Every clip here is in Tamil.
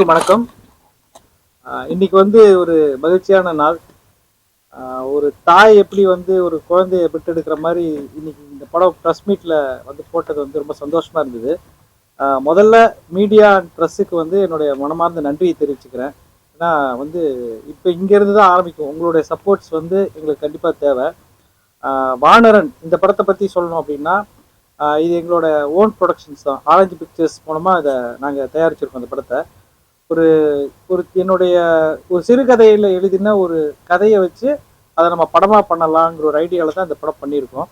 வணக்கம். இன்னைக்கு ஒரு மகிழ்ச்சியான நாள். ஒரு தாய் எப்படி ஒரு குழந்தைய பெற்றெடுக்கிற மாதிரி இன்னைக்கு இந்த படம் ப்ரெஸ் மீட்ல போட்டது ரொம்ப சந்தோஷமா இருந்தது. முதல்ல மீடியா அண்ட் ப்ரெஸ்ஸுக்கு என்னுடைய மனமார்ந்த நன்றியை தெரிவிச்சுக்கிறேன். ஏன்னா இப்போ இங்கேருந்து தான் ஆரம்பிக்கும். உங்களுடைய சப்போர்ட்ஸ் எங்களுக்கு கண்டிப்பாக தேவை. வானரன் இந்த படத்தை பற்றி சொல்லணும் அப்படின்னா, இது எங்களோட ஓன் ப்ரொடக்ஷன்ஸ் தான். ஆரஞ்சு பிக்சர்ஸ் மூலமாக இதை நாங்கள் தயாரிச்சிருக்கோம். அந்த படத்தை ஒரு ஒரு என்னுடைய ஒரு சிறுகதையில் எழுதின ஒரு கதையை வச்சு அதை நம்ம படமாக பண்ணலாங்கிற ஒரு ஐடியாவில் தான் இந்த படம் பண்ணியிருக்கோம்.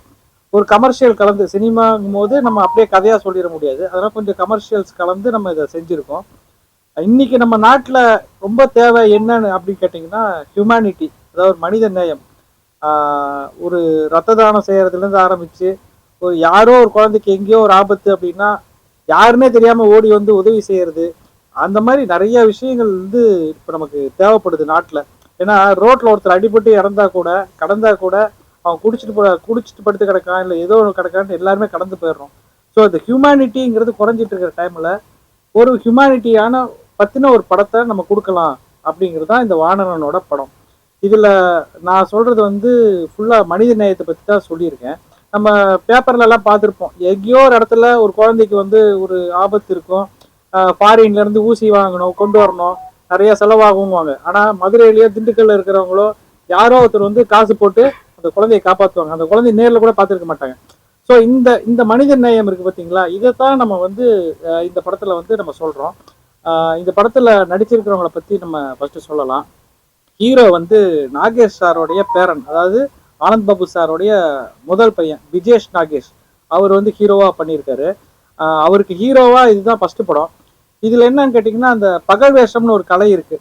ஒரு கமர்ஷியல் கலந்து சினிமாங்கும் போது நம்ம அப்படியே கதையாக சொல்லிட முடியாது. அதனால் கொஞ்சம் கமர்ஷியல்ஸ் கலந்து நம்ம இதை செஞ்சுருக்கோம். இன்னைக்கு நம்ம நாட்டில் ரொம்ப தேவை என்னன்னு அப்படின்னு கேட்டிங்கன்னா ஹியூமனிட்டி, அதாவது மனித நேயம். ஒரு ரத்த தானம் செய்கிறதுலேருந்து ஆரம்பித்து யாரோ ஒரு குழந்தைக்கு எங்கேயோ ஒரு ஆபத்து அப்படின்னா யாருன்னே தெரியாமல் ஓடி உதவி செய்கிறது, அந்த மாதிரி நிறைய விஷயங்கள் இப்போ நமக்கு தேவைப்படுது நாட்டில். ஏன்னா ரோட்டில் ஒருத்தர் அடிபட்டு இறந்தா கூட கடந்தா கூட அவன் குடிச்சிட்டு படுத்து கிடக்கான், இல்லை ஏதோ ஒன்று கிடக்கான்னு எல்லாருமே கடந்து போயிடுறோம். ஸோ இந்த ஹியூமனிட்டிங்கிறது குறைஞ்சிட்டு இருக்கிற டைமில் ஒரு ஹியூமனிட்டியான பற்றின ஒரு படத்தை நம்ம கொடுக்கலாம் அப்படிங்கிறது தான் இந்த வானரனோட படம். இதில் நான் சொல்கிறது ஃபுல்லாக மனித நேயத்தை பற்றி தான் சொல்லியிருக்கேன். நம்ம பேப்பர்லலாம் பார்த்துருப்போம், எங்கேயோ ஒரு இடத்துல ஒரு குழந்தைக்கு ஒரு ஆபத்து இருக்கும், ஃபாரின்ல இருந்து ஊசி வாங்கணும், கொண்டு வரணும், நிறைய செலவாகுவாங்க. ஆனால் மதுரையிலேயோ திண்டுக்கல்ல இருக்கிறவங்களோ யாரோ ஒருத்தர் காசு போட்டு அந்த குழந்தையை காப்பாற்றுவாங்க. அந்த குழந்தைய நேரில் கூட பார்த்துருக்க மாட்டாங்க. ஸோ இந்த இந்த மனித நேயம் இருக்குது பார்த்தீங்களா, இதைத்தான் நம்ம இந்த படத்தில் நம்ம சொல்கிறோம். இந்த படத்தில் நடிச்சிருக்கிறவங்கள பற்றி நம்ம ஃபஸ்ட்டு சொல்லலாம். ஹீரோ நாகேஷ் சாரோடைய பேரன், அதாவது ஆனந்த் பாபு சாரோடைய முதல் பையன் விஜேஷ் நாகேஷ். அவர் ஹீரோவாக பண்ணியிருக்காரு. அவருக்கு ஹீரோவா இதுதான் ஃபர்ஸ்ட் படம். இதுல என்னன்னு கேட்டீங்கன்னா, அந்த பகல் வேஷம்னு ஒரு கலை இருக்கு.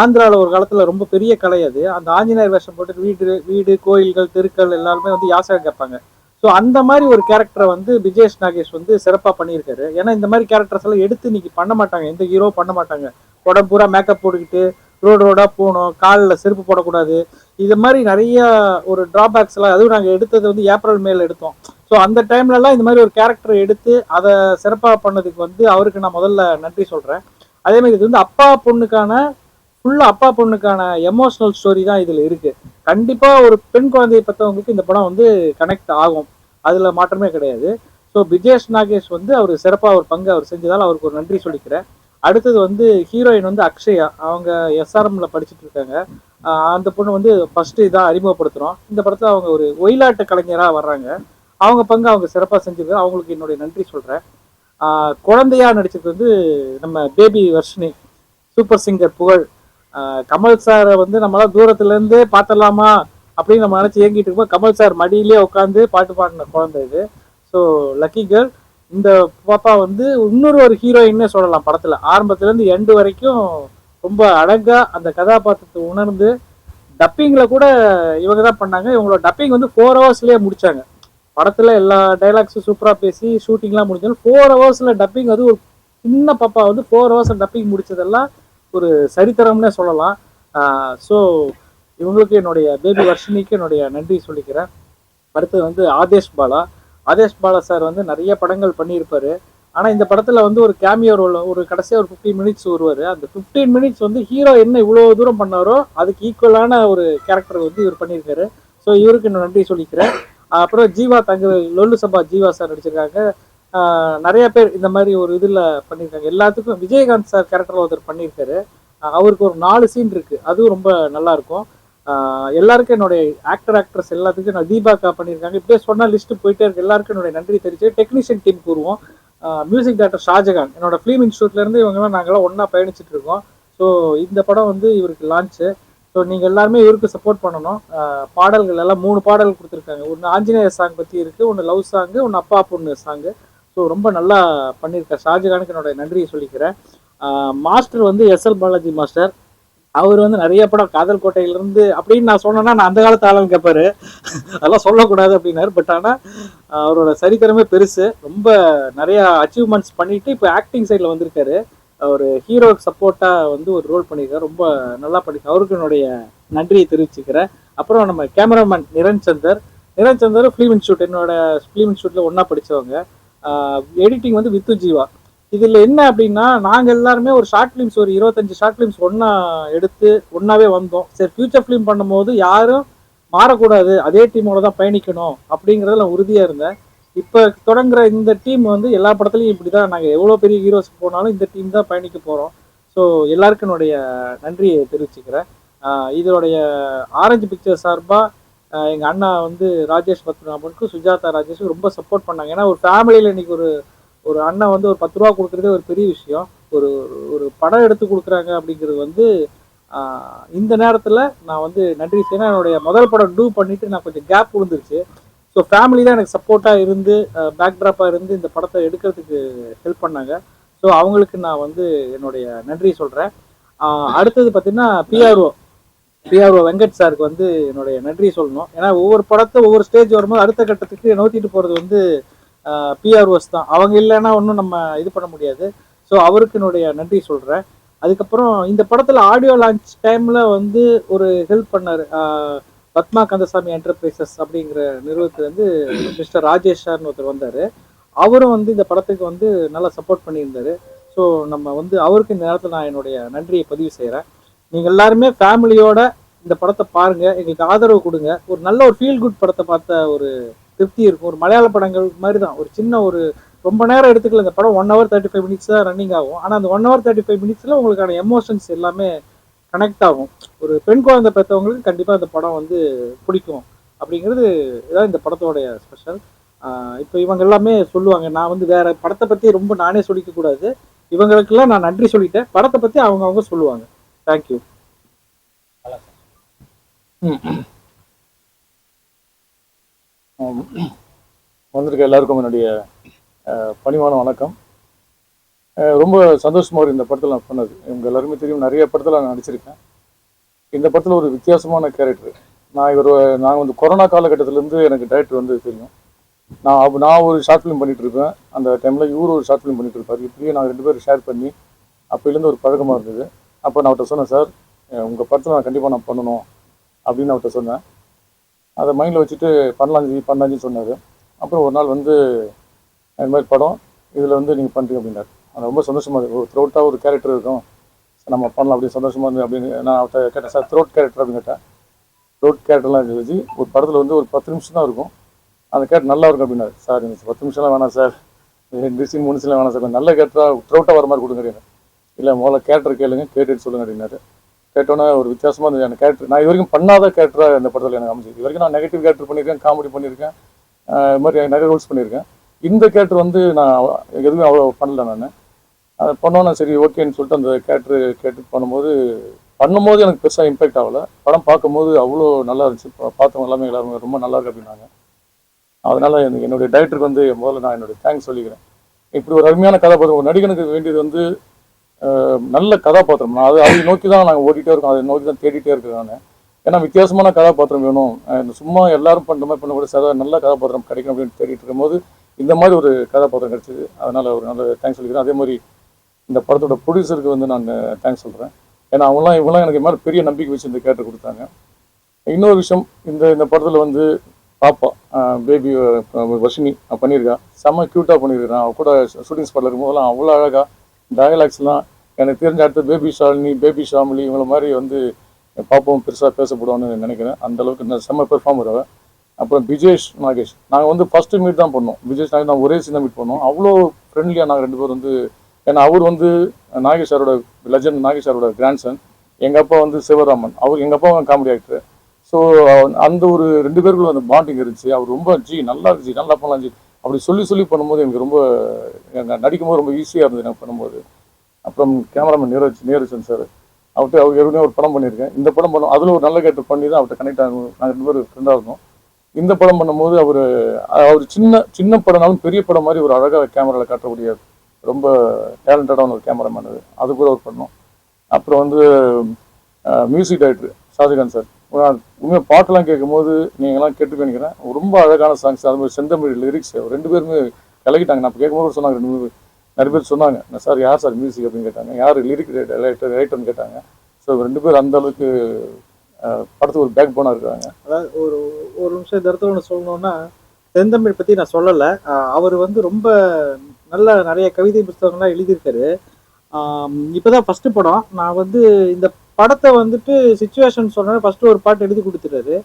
ஆந்திராவில் ஒரு காலத்துல ரொம்ப பெரிய கலை அது. அந்த ஆஞ்சநேயர் வேஷம் போட்டு வீடு கோயில்கள் தெருக்கள் எல்லாருமே யாசகம் கேட்பாங்க. ஸோ அந்த மாதிரி ஒரு கேரக்டரை விஜேஷ் நாகேஷ் சிறப்பாக பண்ணியிருக்காரு. ஏன்னா இந்த மாதிரி கேரக்டர்ஸ் எல்லாம் எடுத்து இன்னைக்கு பண்ண மாட்டாங்க, எந்த ஹீரோ பண்ண மாட்டாங்க. உடம்பு பூரா மேக்கப் போட்டுக்கிட்டு ரோடா போகணும், காலில் செருப்பு போடக்கூடாது, இது மாதிரி நிறைய ஒரு டிராபேக்ஸ் எல்லாம். அதுவும் நாங்கள் எடுத்தது ஏப்ரல் மேல எடுத்தோம். ஸோ அந்த டைம்லலாம் இந்த மாதிரி ஒரு கேரக்டர் எடுத்து அதை சிறப்பாக பண்ணதுக்கு அவருக்கு நான் முதல்ல நன்றி சொல்கிறேன். அதே மாதிரி இது அப்பா பொண்ணுக்கான எமோஷனல் ஸ்டோரி தான் இதில் இருக்குது. கண்டிப்பாக ஒரு பெண் குழந்தையை பற்றவங்களுக்கு இந்த படம் கனெக்ட் ஆகும், அதில் மாற்றமே கிடையாது. ஸோ விஜேஷ் நாகேஷ் அவர் சிறப்பாக ஒரு பங்கு அவர் செஞ்சதால் அவருக்கு ஒரு நன்றி சொல்லிக்கிறேன். அடுத்தது ஹீரோயின் அக்ஷயா, அவங்க எஸ்ஆர்எம்ல படிச்சுட்டு இருக்காங்க. அந்த பொண்ணு ஃபர்ஸ்ட் இதாக அறிமுகப்படுத்துகிறோம். இந்த படத்தில் அவங்க ஒரு ஒயிலாட்ட கலைஞராக வர்றாங்க. அவங்க பங்கு அவங்க சிறப்பாக செஞ்சிருக்காங்க, அவங்களுக்கு என்னுடைய நன்றி சொல்கிறேன். குழந்தையா நடிச்சிருக்கு நம்ம பேபி வர்ஷினி, சூப்பர் சிங்கர் புகழ். கமல் சாரை நம்மளாம் தூரத்துலேருந்து பார்த்துடலாமா அப்படின்னு நம்ம நினச்சி ஏங்கிட்டு இருக்கோம். கமல் சார் மடியிலே உட்காந்து பாட்டு பாடின குழந்தை இது. So lucky girl. இந்த பாப்பா இன்னொரு ஒரு ஹீரோயின்னே சொல்லலாம். படத்தில் ஆரம்பத்துலேருந்து எண்டு வரைக்கும் ரொம்ப அழகாக அந்த கதாபாத்திரத்தை உணர்ந்து டப்பிங்கில் கூட இவங்க தான் பண்ணாங்க. இவங்களோட டப்பிங் 4 ஹவர்ஸ்லேயே முடித்தாங்க. படத்தில் எல்லா டைலாக்ஸும் சூப்பராக பேசி ஷூட்டிங்லாம் முடிஞ்சாலும் 4 ஹவர்ஸில் டப்பிங், அது ஒரு சின்ன பாப்பா 4 ஹவர்ஸில் டப்பிங் முடித்ததெல்லாம் ஒரு சரித்திரம்னே சொல்லலாம். ஸோ இவங்களுக்கு என்னுடைய பேபி வர்ஷினிக்கு என்னுடைய நன்றி சொல்லிக்கிறேன். அடுத்தது ஆதேஷ் பாலா சார் நிறைய படங்கள் பண்ணியிருப்பாரு. ஆனால் இந்த படத்தில் ஒரு கேமியோ ரோல், ஒரு கடைசியாக ஒரு 15 மினிட்ஸ் வருவார். அந்த 15 மினிட்ஸ் ஹீரோ என்ன இவ்வளோ தூரம் பண்ணாரோ அதுக்கு ஈக்குவலான ஒரு கேரக்டர் இவர் பண்ணியிருக்காரு. ஸோ இவருக்கு நான் நன்றி சொல்லிக்கிறேன். அப்புறம் ஜீவா லொல்லு சபா ஜீவா சார் நடிச்சிருக்காங்க. நிறைய பேர் இந்த மாதிரி ஒரு இதில் பண்ணியிருக்காங்க. எல்லாத்துக்கும் விஜயகாந்த் சார் கேரக்டரில் ஒருத்தர் பண்ணியிருக்காரு. அவருக்கு ஒரு 4 சீன் இருக்குது, அதுவும் ரொம்ப நல்லாயிருக்கும். எல்லாருக்கும் என்னுடைய ஆக்ட்ரஸ் எல்லாத்துக்கும் நான் தீபாக்கா பண்ணியிருக்காங்க. இப்படியே சொன்னால் லிஸ்ட்டு போயிட்டே இருக்கு. எல்லாருக்கும் என்னுடைய நன்றி தெரிவிச்சு டெக்னீஷியன் டீம் கூறுவோம். மியூசிக் டைரக்டர் ஷாஜகான், என்னோட ஃபிலிம் இன்ஸ்டியூட்லேருந்து இவங்கெல்லாம் நாங்களாம் ஒன்றா பயணிச்சுட்டு இருக்கோம். ஸோ இந்த படம் இவருக்கு லான்ச்சு. ஸோ நீங்கள் எல்லாருமே இவருக்கு சப்போர்ட் பண்ணணும். பாடல்கள் எல்லாம் 3 பாடல் கொடுத்துருக்காங்க. ஒன்று ஆஞ்சநேயர் சாங் பற்றி இருக்குது, ஒன்று லவ் சாங்கு, ஒன்று அப்பா பொண்ணு சாங்கு. ஸோ ரொம்ப நல்லா பண்ணியிருக்கேன். ஷாஜகானுக்கு என்னோட நன்றியை சொல்லிக்கிறேன். Master SL Balaji master. அவர் நிறைய படம் காதல் கோட்டையிலிருந்து அப்படின்னு நான் சொன்னேன்னா நான் அந்த காலத்து ஆளுன்னு கேட்பாரு, அதெல்லாம் சொல்லக்கூடாது அப்படின்னாரு. பட் ஆனால் அவரோட சரித்திரமே பெருசு. ரொம்ப நிறைய அச்சீவ்மெண்ட்ஸ் பண்ணிட்டு இப்போ ஆக்டிங் சைடில் வந்திருக்காரு. ஒரு ஹீரோவுக்கு சப்போர்ட்டாக ஒரு ரோல் பண்ணியிருக்காரு. ரொம்ப நல்லா பண்ணியிருக்காரு. அவருக்கு என்னுடைய நன்றியை தெரிவிச்சுக்கிறேன். அப்புறம் நம்ம கேமராமேன் நிரஞ்சந்தர் ஃபிலிம் இன்ஸ்டியூட், என்னோட ஃபிலிம் இன்ஸ்டியூட்டில் ஒன்றா படித்தவங்க. Editing with Jeeva. இதில் என்ன அப்படின்னா நாங்கள் எல்லாருமே ஒரு ஷார்ட் ஃபிலிம்ஸ் ஒரு 25 ஷார்ட் ஃபிலிம்ஸ் ஒன்றா எடுத்து ஒன்றாவே வந்தோம். சரி ஃபியூச்சர் ஃபிலிம் பண்ணும்போது யாரும் மாறக்கூடாது, அதே டீமோட தான் பயணிக்கணும் அப்படிங்கிறதுல உறுதியாக இருந்தேன். இப்போ தொடங்குற இந்த டீம் வந்து எல்லா படத்துலையும் இப்படி தான், நாங்கள் எவ்வளோ பெரிய ஹீரோஸ் போனாலும் இந்த டீம் தான் பயணிக்க போகிறோம். ஸோ எல்லாருக்கும் என்னுடைய நன்றியை தெரிவிச்சுக்கிறேன். இதோடைய ஆரஞ்சு பிக்சர் சார்பாக எங்கள் அண்ணா வந்து ராஜேஷ் பத்மநாபனுக்கும் சுஜாதா ராஜேஷுக்கும் ரொம்ப சப்போர்ட் பண்ணாங்க. ஏன்னா ஒரு ஃபேமிலியில் இன்னைக்கு ஒரு ஒரு அண்ணன் வந்து ஒரு 10 ரூபா கொடுக்குறதே ஒரு பெரிய விஷயம். ஒரு ஒரு படம் எடுத்து கொடுக்குறாங்க அப்படிங்கிறது வந்து இந்த நேரத்தில் நான் வந்து நன்றி செய்யணும். என்னுடைய முதல் படம் டூ பண்ணிட்டு நான் கொஞ்சம் கேப் விழுந்துருச்சு. ஸோ ஃபேமிலி தான் எனக்கு சப்போர்ட்டாக இருந்து பேக்ட்ராப்பாக இருந்து இந்த படத்தை எடுக்கிறதுக்கு ஹெல்ப் பண்ணாங்க. ஸோ அவங்களுக்கு நான் வந்து என்னுடைய நன்றி சொல்கிறேன். அடுத்தது பார்த்தீங்கன்னா பிஆர்ஓ வெங்கட் சாருக்கு வந்து என்னுடைய நன்றி சொல்லணும். ஏன்னா ஒவ்வொரு படத்தை ஒவ்வொரு ஸ்டேஜ் வரும்போது அடுத்த கட்டத்துக்கு நோத்திட்டு போகிறது வந்து பிஆர்ஓஸ் தான். அவங்க இல்லைன்னா ஒன்றும் நம்ம இது பண்ண முடியாது. ஸோ அவருக்கு என்னுடைய நன்றி சொல்கிறேன். அதுக்கப்புறம் இந்த படத்தில் ஆடியோ லான்ச் டைமில் வந்து ஒரு ஹெல்ப் பண்ணார். பத்மா கந்தசாமி என்டர்பிரைசஸ் அப்படிங்கிற நிறுவனத்தில் வந்து மிஸ்டர் ராஜேஷ் சார்னு ஒருத்தர் வந்தார். அவரும் வந்து இந்த படத்துக்கு வந்து நல்லா சப்போர்ட் பண்ணியிருந்தார். ஸோ நம்ம வந்து அவருக்கு இந்த நேரத்தில் நான் என்னுடைய நன்றியை பதிவு செய்கிறேன். நீங்கள் எல்லாருமே ஃபேமிலியோட இந்த படத்தை பாருங்கள், எங்களுக்கு ஆதரவு கொடுங்க. ஒரு நல்ல ஒரு ஃபீல் குட் படத்தை பார்த்த ஒரு திருப்தி இருக்கும். ஒரு மலையாள படங்கள் மாதிரி தான், ஒரு சின்ன ஒரு ரொம்ப நேரம் எடுத்துக்கல. இந்த படம் 1 hour 35 minutes தான் ரன்னிங் ஆகும். ஆனால் அந்த 1 hour 35 minutesல உங்களுக்கான எமோஷன்ஸ் எல்லாமே கனெக்ட் ஆகும். ஒரு பெண் குழந்தை பெற்றவங்களுக்கு கண்டிப்பாக இந்த படம் வந்து பிடிக்கும். அப்படிங்கிறது இதான் இந்த படத்தோடைய ஸ்பெஷல். இப்போ இவங்க எல்லாமே சொல்லுவாங்க, நான் வந்து வேற படத்தை பற்றி ரொம்ப நானே சொல்லிக்க கூடாது. இவங்களுக்கெல்லாம் நான் நன்றி சொல்லிட்டேன். படத்தை பற்றி அவங்க சொல்லுவாங்க. தேங்க்யூ. வந்திருக்க எல்லாருக்கும் என்னுடைய பணிவான வணக்கம். ரொம்ப சந்தோஷமாக ஒரு இந்த படத்தில் நான் பண்ணது. இவங்க எல்லாருமே தெரியும், நிறைய படத்தில் நான் நடிச்சிருக்கேன். இந்த படத்தில் ஒரு வித்தியாசமான கேரக்டர். நான் வந்து கொரோனா காலகட்டத்திலேருந்து எனக்கு டைரக்டர் வந்து தெரியும். நான் ஒரு ஷார்ட் ஃபிலிம் பண்ணிகிட்டு இருப்பேன். அந்த டைமில் இவர் ஒரு ஷார்ட் ஃபிலிம் பண்ணிகிட்டு இருப்பார். இப்படியே நாங்கள் 2 பேரும் ஷேர் பண்ணி அப்போலேருந்து ஒரு பழக்கமாக இருந்தது. அப்போ நான் அவர்கிட்ட சொன்னேன், சார் உங்கள் படத்தில் நான் கண்டிப்பாக நான் பண்ணணும் அப்படின்னு அவர்கிட்ட சொன்னேன். அதை மைண்டில் வச்சுட்டு பண்ணலாஞ்சி சொன்னார். அப்புறம் ஒரு நாள் வந்து இந்த மாதிரி படம் இதில் வந்து நீங்கள் பண்ணுறீங்க அப்படின்னாரு. அது ரொம்ப சந்தோஷமாக இருக்குது. ஒரு த்ரோட்டாக ஒரு கேரக்டர் இருக்கும், நம்ம பண்ணலாம் அப்படின்னு சந்தோஷமாக இருந்து அப்படின்னு நான் அவர்கிட்ட கேட்டேன், சார் த்ரோட் கேரக்டர் அப்படின்னு கேட்டேன். த்ரோட் கேரக்டர்லாம் இருந்துச்சு. ஒரு படத்தில் வந்து ஒரு 10 நிமிஷம் தான் இருக்கும், அந்த கேரக்டர் நல்லா இருக்கும் அப்படின்னாரு. சார் எனக்கு 10 நிமிஷம்லாம் வேணாம் சார், 2 சீன் 3 சீன்லாம் வேணாம் சார், நல்ல கேரக்டராக த்ரோட்டாக வர மாதிரி கொடுங்க. இல்லை முதல்ல கேரக்டர் கேளுங்க, கேட்டுட்டு சொல்லுங்க அப்படின்னாரு. கேட்டோன்னே ஒரு வித்தியாசமாக இருந்தது அந்த கேரக்டர். நான் இது வரைக்கும் பண்ணாத கேரக்டராக இந்த படத்தில் எனக்கு அமைஞ்சது. இது வரைக்கும் நான் நெகட்டிவ் கேரக்டர் பண்ணியிருக்கேன், காமெடி பண்ணியிருக்கேன், இது மாதிரி நிறைய ரோல்ஸ் பண்ணியிருக்கேன். இந்த கேரக்டர் வந்து நான் எதுவுமே அவ்வளோ பண்ணல. நான் அதை பண்ணோன்னா சரி ஓகேன்னு சொல்லிட்டு அந்த கேரக்டர் கேட்டு பண்ணும்போது எனக்கு பெருசாக இம்பேக்ட் ஆகலை. படம் பார்க்கும்போது அவ்வளோ நல்லா இருந்துச்சு. பார்த்தவங்க எல்லாருமே ரொம்ப நல்லா இருக்கு அப்படின்னாங்க. அதனால் என்னுடைய டைரக்டருக்கு வந்து முதல்ல நான் என்னுடைய தேங்க்ஸ் சொல்லிக்கிறேன். இப்படி ஒரு அருமையான கதாபாத்திரம் ஒரு நடிகனுக்கு வேண்டியது வந்து நல்ல கதாபாத்திரம். நான் அதை நோக்கி தான் நாங்கள் ஓடிட்டே இருக்கோம், அதை நோக்கி தான் தேடிட்டே இருக்கேன் நான். ஏன்னா வித்தியாசமான கதாபாத்திரம் வேணும், சும்மா எல்லாரும் பண்ணுற மாதிரி பண்ணக்கூட நல்ல கதாபாத்திரம் கிடைக்கும் அப்படின்னு தேடிட்டு இருக்கும்போது இந்த மாதிரி ஒரு கதாபாத்திரம் கிடைச்சிது. அதனால் ஒரு நல்ல தேங்க்ஸ் சொல்லிக்கிறேன். அதே மாதிரி இந்த படத்தோட ப்ரொடியூசருக்கு வந்து நான் தேங்க்ஸ் சொல்கிறேன். ஏன்னா இவங்களாம் எனக்கு மாதிரி பெரிய நம்பிக்கை வச்சு இந்த கேரக்டர் கொடுத்தாங்க. இன்னொரு விஷயம், இந்த படத்தில் வந்து பாப்பா பேபி வர்ஷினி பண்ணியிருக்கா, செம்ம க்யூட்டாக பண்ணியிருக்கான். அவள் கூட ஷூட்டிங் ஸ்பாட்டில் இருக்கும்போதெல்லாம் அவ்வளோ அழகாக டயலாக்ஸ்லாம் எனக்கு தெரிஞ்ச அடுத்து பேபி ஷாலினி, பேபி ஷாமிலி இவங்கள மாதிரி வந்து பாப்பாவும் பெருசாக பேசப்படுவான்னு நினைக்கிறேன். அந்தளவுக்கு செம்ம பெர்ஃபார்மர் அவள். அப்புறம் விஜேஷ் நாகேஷ், நாங்கள் வந்து ஃபஸ்ட்டு மீட் தான் பண்ணோம். விஜேஷ் நாகேஷ் நான் ஒரே சீன் மீட் பண்ணோம். அவ்வளோ ஃப்ரெண்ட்லியாக நாங்கள் 2 பேர் வந்து, ஏன்னா அவர் வந்து நாகேஷ் சாரோட லெஜண்ட், நாகேஷ் சாரோட கிராண்ட்சன். எங்கள் அப்பா வந்து சிவராமன், எங்கள் அப்பா காமெடி ஆக்டர். ஸோ அந்த ஒரு 2 பேருக்குள்ள அந்த பாண்டிங் இருந்துச்சு. அவர் ரொம்ப நல்லா இருந்துச்சு, நல்லா பண்ணலாம் அப்படி சொல்லி பண்ணும்போது எனக்கு ரொம்ப நடிக்கும்போது ரொம்ப ஈஸியாக இருந்தது எனக்கு பண்ணும்போது. அப்புறம் கேமராமேன் நீரஜன் சார், அவர்கிட்ட ஏற்கனவே ஒரு படம் பண்ணியிருக்கேன். இந்த படம் பண்ணோம், அதில் ஒரு நல்ல கேரக்டர் பண்ணி தான் அவர்கிட்ட கனெக்ட் ஆகும். நாங்கள் 2 பேர் ஃப்ரெண்டாக இருந்தோம். இந்த படம் பண்ணும்போது அவர் சின்ன படம்னாலும் பெரிய படம் மாதிரி ஒரு அழகாக கேமராவில் காட்டக்கூடிய ரொம்ப டேலண்டடான ஒரு கேமராமேன். அது கூட ஒரு பண்ணோம். அப்புறம் வந்து மியூசிக் டைரக்டர் ஷாஜகான் சார், உண்மையாக பாட்டெல்லாம் கேட்கும்போது நீங்கள்லாம் கேட்டு நினைக்கிறேன், ரொம்ப அழகான சாங்ஸ். அது மாதிரி செந்தமிழ் லிரிக்ஸ் 2 பேருமே கலக்கிட்டாங்க. நான் கேட்கும்போது சொன்னாங்க, நிறைய பேர் சொன்னாங்க, சார் யார் சார் மியூசிக் அப்படின்னு கேட்டாங்க, யார் லிரிக் ரைட்டர்னு கேட்டாங்க. ஸோ 2 பேர் அந்த அளவுக்கு படத்துக்கு ஒரு பேக் போனாக இருக்காங்க. அதாவது ஒரு நிமிஷம் இந்த இடத்துல ஒன்று சொல்லணும்னா, செந்தமிழ் பத்தி நான் சொல்லலை. அவர் வந்து ரொம்ப நல்ல நிறைய கவிதை புத்தகங்கள்லாம் எழுதியிருக்காரு. இப்போதான் ஃபர்ஸ்ட் படம். நான் வந்து இந்த படத்தை வந்துட்டு சுச்சுவேஷன் சொன்னேன். ஃபர்ஸ்ட் ஒரு பாட்டு எழுதி கொடுத்துட்டாரு.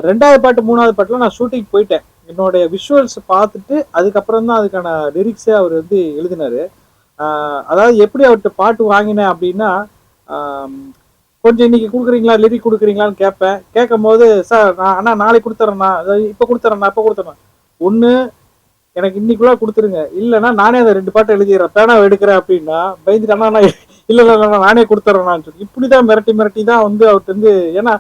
ரெண்டாவது பாட்டு மூணாவது பாட்டுலாம் நான் ஷூட்டிங் போயிட்டேன். என்னுடைய விஷுவல்ஸ் பார்த்துட்டு அதுக்கப்புறம் தான் அதுக்கான லிரிக்ஸே அவர் வந்து எழுதினாரு. அதாவது எப்படி அவர்கிட்ட பாட்டு வாங்கினேன் அப்படின்னா, கொஞ்சம் இன்னைக்கு கொடுக்குறீங்களா, லிரிக் கொடுக்குறீங்களான்னு கேட்பேன். கேட்கும் போது சார் நான் அண்ணா நாளைக்கு கொடுத்துட்றேண்ணா, இப்போ கொடுத்துட்றேண்ணா, இப்போ கொடுத்துட்றேன், ஒன்று எனக்கு இன்னைக்குள்ள கொடுத்துருங்க, இல்லைன்னா நானே அதை 2 பாட்டு எழுதிடுறேன், பேனா எடுக்கிறேன் அப்படின்னா பயந்துட்டு அண்ணா நான் இல்லை இல்லை நானே கொடுத்துட்றேன்னான்னு சொல்லி இப்படிதான் மிரட்டி மிரட்டி தான் வந்து அவர்கிட்ட வந்து. ஏன்னா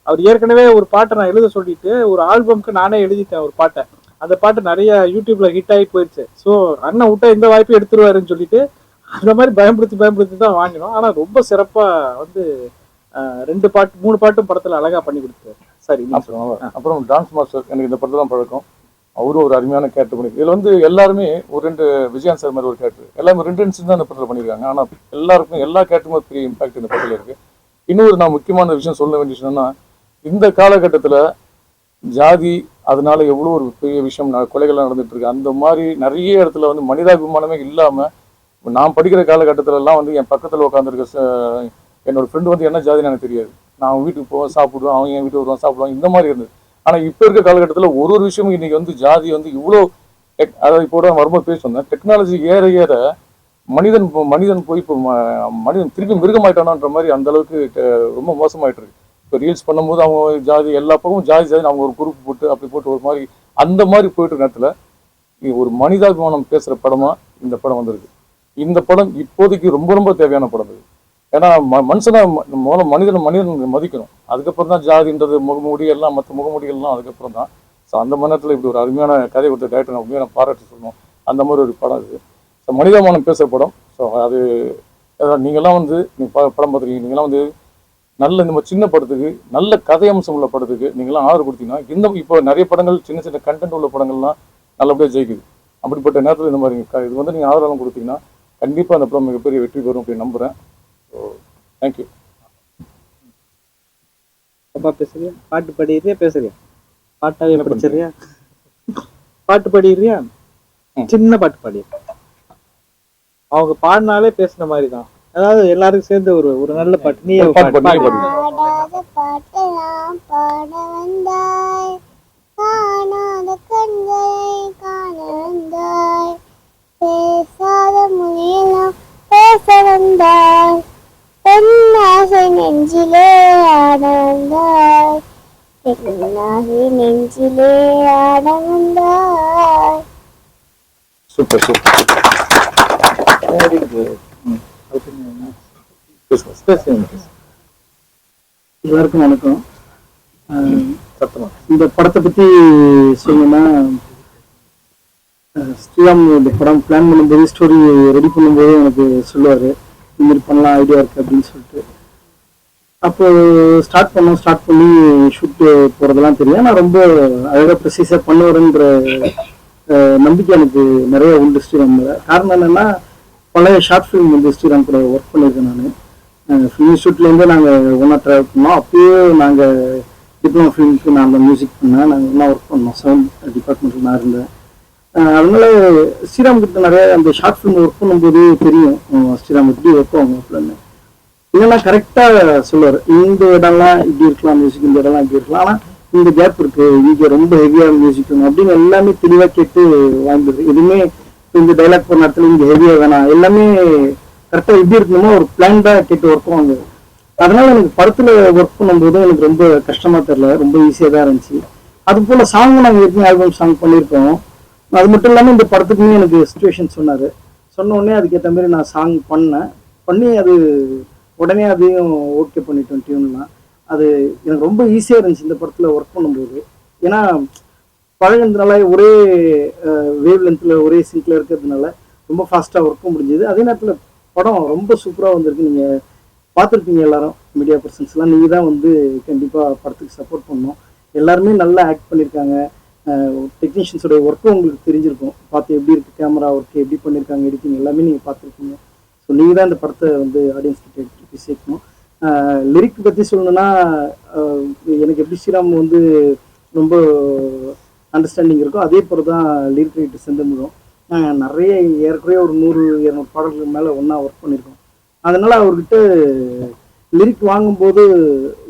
அவர் ஏற்கனவே ஒரு பாட்டை நான் எழுத சொல்லிட்டு ஒரு ஆல்பம்க்கு நானே எழுதிட்டேன் ஒரு பாட்டை. அந்த பாட்டு நிறைய யூடியூப்ல ஹிட் ஆகி போயிடுச்சு. ஸோ அண்ணன் விட்டா இந்த வாய்ப்பு எடுத்துருவாருன்னு சொல்லிட்டு அந்த மாதிரி பயன்படுத்தி தான் வாங்கினோம். ஆனால் ரொம்ப சிறப்பாக வந்து 2 பாட்டு 3 பாட்டும் படத்தில் அழகா பண்ணி கொடுத்தாரு. சரி. அப்புறம் டான்ஸ் மாஸ்டர் எனக்கு இந்த படத்துல தான் பழக்கம். அவரும் ஒரு அருமையான கேரக்டர் பண்ணி இதில் வந்து எல்லாருமே ஒரு 2 விஜயாந்த் சார் மாதிரி ஒரு கேரக்டர் எல்லாமே 2 சீன் தான் இந்த படத்தில் பண்ணியிருக்காங்க. ஆனால் எல்லாருக்கும் எல்லா கேரக்டருமே பெரிய இம்பாக்ட் இந்த படத்தில் இருக்கு. இன்னொரு நான் முக்கியமான விஷயம் சொல்ல வேண்டிய விஷயம்னா, இந்த காலகட்டத்தில் ஜாதி அதனால எவ்வளோ ஒரு பெரிய விஷயம் கொலைகள்லாம் நடந்துட்டு இருக்கு. அந்த மாதிரி நிறைய இடத்துல வந்து மனிதாபிமானமே இல்லாமல் நான் படிக்கிற காலகட்டத்திலலாம் வந்து என் பக்கத்தில் உட்காந்துருக்க என்னோட ஃப்ரெண்டு வந்து என்ன ஜாதின்னு எனக்கு தெரியாது. நான் வீட்டுக்கு போவேன், சாப்பிடுவேன், அவங்க என் வீட்டுக்கு வருவான், சாப்பிடுவாங்க, இந்த மாதிரி இருந்தது. ஆனால் இப்போ இருக்க காலகட்டத்தில் ஒரு விஷயமும் இன்னைக்கு வந்து ஜாதி வந்து இவ்வளோ அதாவது இப்போ வரும்போது பேச சொன்னேன், டெக்னாலஜி ஏற ஏற மனிதன் போய் இப்போ மனிதன் திருப்பி மிருகமாயிட்டானான்ற மாதிரி அந்த அளவுக்கு ரொம்ப மோசமாயிட்டு இருக்கு. இப்போ ரீல்ஸ் பண்ணும்போது அவங்க ஜாதி எல்லா பக்கமும் ஜாதி அவங்க ஒரு குரூப் போட்டு அப்படி போட்டு ஒரு மாதிரி அந்த மாதிரி போயிட்டு நேரத்தில் ஒரு மனிதாபிமானம் பேசுகிற படமா இந்த படம் வந்திருக்கு. இந்த படம் இப்போதைக்கு ரொம்ப ரொம்ப தேவையான படம் இது. ஏன்னா மனுஷனா முதல்ல மனிதன் மதிக்கணும். அதுக்கப்புறம் தான் ஜாதின்றது முகமூடி எல்லாம் மற்ற முகமூடிகள்லாம் அதுக்கப்புறம் தான். ஸோ அந்த நேரத்தில் இப்படி ஒரு அருமையான கதை கொடுத்த டேரக்டர் நான் உண்மையாக பாராட்டி சொல்லணும். அந்த மாதிரி ஒரு படம் இது. ஸோ மனிதாபிமானம் பேசுகிற படம். ஸோ அது நீங்கள்லாம் வந்து படம் பார்த்துருக்கீங்க. நீங்களாம் வந்து நல்ல இந்த சின்ன படத்துக்கு நல்ல கதை அம்சம் உள்ள படத்துக்கு நீங்களாம் ஆதரவு கொடுத்தீங்கன்னா இப்போ நிறைய படங்கள் சின்ன சின்ன கண்டென்ட் உள்ள படங்கள்லாம் நல்லபடியாக ஜெயிக்குது. அப்படிப்பட்ட நேரத்தில் இந்த மாதிரி இது வந்து நீங்கள் ஆதரவு கொடுத்தீங்கன்னா கண்டிப்பாக அந்த படம் மிகப்பெரிய வெற்றி பெறும் அப்படின்னு நம்புகிறேன். So thank you. அப்பா பேசுறியா? பாட்டு பாடிடுறியா? பேசுறியா? பாட்டாவே படிச்சிடுறியா? பாட்டு பாடிடுறியா? சின்ன பாட்டு பாடி. அவங்க பாடினாலே பேசுன மாதிரி தான். அதாவது எல்லாருக்கும் சேர்ந்து ஒரு ஒரு நல்ல பாட்டு. நீ பாட்டு பாடி. பேசாத மொழியெல்லாம் பேச வந்தாய், பெண்ணாகை நெஞ்சிலே ஆட வந்தாய், பெண்ணாகை நெஞ்சிலே ஆட வந்தாய். Super super. எல்லாருக்கும் வணக்கம். இந்த படத்தை பத்தி சொல்லணும்னா, ஸ்ரீராம் இந்த படம் பிளான் பண்ணும்போது ஸ்டோரி ரெடி பண்ணும்போது எனக்கு சொல்லுவார், இந்த மாதிரி பண்ணலாம் ஐடியா இருக்கு அப்படின்னு சொல்லிட்டு. அப்போ ஸ்டார்ட் பண்ணி ஷூட்டு போகிறதெல்லாம் தெரியும். நான் ரொம்ப அழகாக ப்ரெசீஸாக பண்ணுவாருன்ற நம்பிக்கை எனக்கு நிறைய உண்டு ஸ்ரீராம். காரணம் என்னென்னா, பழைய ஷார்ட் ஃபிலிம் வந்து ஸ்ரீராம் கூட ஒர்க் பண்ணியிருக்கேன். நான் ஃபிலிம் இன்ஸ்டியூட்லேருந்து நாங்கள் ஒன்றா ட்ராவல் பண்ணோம். அப்போயே நாங்கள் டிப்ளமோ ஃபிலிமுக்கு நான் அந்த மியூசிக் பண்ணேன். நாங்கள் ஒன்றா ஒர்க் பண்ணோம். சவுண்ட் டிபார்ட்மெண்ட்டில் நான் இருந்தேன். அதனால ஸ்ரீராம் கிட்ட நிறைய அந்த ஷார்ட் ஃபிலிம் ஒர்க் பண்ணும்போது தெரியும் ஸ்ரீராம் எப்படி ஒர்க் ஆகும் அப்படின்னு. இல்லைன்னா கரெக்டாக சொல்லுவார், இந்த இடம்லாம் இப்படி இருக்கலாம் மியூசிக், இந்த இடம்லாம் இப்படி இருக்கலாம், ஆனால் இந்த கேப் இருக்குது, இங்கே ரொம்ப ஹெவியாக மியூசிக் வேணும் அப்படின்னு எல்லாமே தெளிவாக கேட்டு வாங்கிடுது. எதுவுமே இந்த டைலாக் போன இடத்துல இங்கே ஹெவியாக வேணாம், எல்லாமே கரெக்டாக எப்படி இருக்கணுமோ ஒரு பிளான்டாக கேட்டு ஒர்க் பண்ணுவாங்க. அதனால எனக்கு படத்தில் ஒர்க் பண்ணும்போது எனக்கு ரொம்ப கஷ்டமாக தெரியல, ரொம்ப ஈஸியாக தான் இருந்துச்சு. அது போல் சாங்கும் நாங்கள் ஏற்கனவே ஆல்பம் சாங் பண்ணியிருக்கோம். அது மட்டும் இல்லாமல் இந்த படத்துக்குமே எனக்கு சுச்சுவேஷன் சொன்னார். சொன்ன உடனே அதுக்கேற்ற மாதிரி நான் சாங் பண்ணி அது உடனே அதையும் ஓகே பண்ணிட்டோம் டியூன்லாம். அது எனக்கு ரொம்ப ஈஸியாக இருந்துச்சு இந்த படத்தில் ஒர்க் பண்ணும்போது. ஏன்னா பழகினதுனால ஒரே வேவ் லென்த்தில் ஒரே சிங்கில் இருக்கிறதுனால ரொம்ப ஃபாஸ்ட்டாக ஒர்க்கும் முடிஞ்சுது. அதே நேரத்தில் படம் ரொம்ப சூப்பராக வந்திருக்கு. நீங்கள் பார்த்துருப்பீங்க எல்லாரும், மீடியா பர்சன்ஸ்லாம். நீங்கள் தான் வந்து கண்டிப்பாக படத்துக்கு சப்போர்ட் பண்ணணும். எல்லாருமே நல்லா ஆக்ட் பண்ணியிருக்காங்க. டெக்னீஷியன்ஸோடைய ஒர்க்கும் உங்களுக்கு தெரிஞ்சிருக்கும். பார்த்து எப்படி இருக்குது கேமரா ஒர்க்கு, எப்படி பண்ணியிருக்காங்க, எடிட்டிங் எல்லாமே நீங்கள் பார்த்துருக்கீங்க. ஸோ நீங்கள் தான் இந்த படத்தை வந்து ஆடியன்ஸ் கிட்ட எடுத்துகிட்டு போய் சேர்க்கணும். லிரிக் பற்றி சொல்லணுன்னா, எனக்கு எப்படி ஸ்ரீராம் வந்து ரொம்ப அண்டர்ஸ்டாண்டிங் இருக்கோ அதே போல தான் லிரிக் ரைட்டர் செந்தமிழும். நாங்கள் நிறைய ஏறக்குறைய ஒரு 100-200 பாடல்களுக்கு மேலே ஒன்றா ஒர்க் பண்ணியிருக்கோம். அதனால் அவர்கிட்ட லிரிக் வாங்கும்போது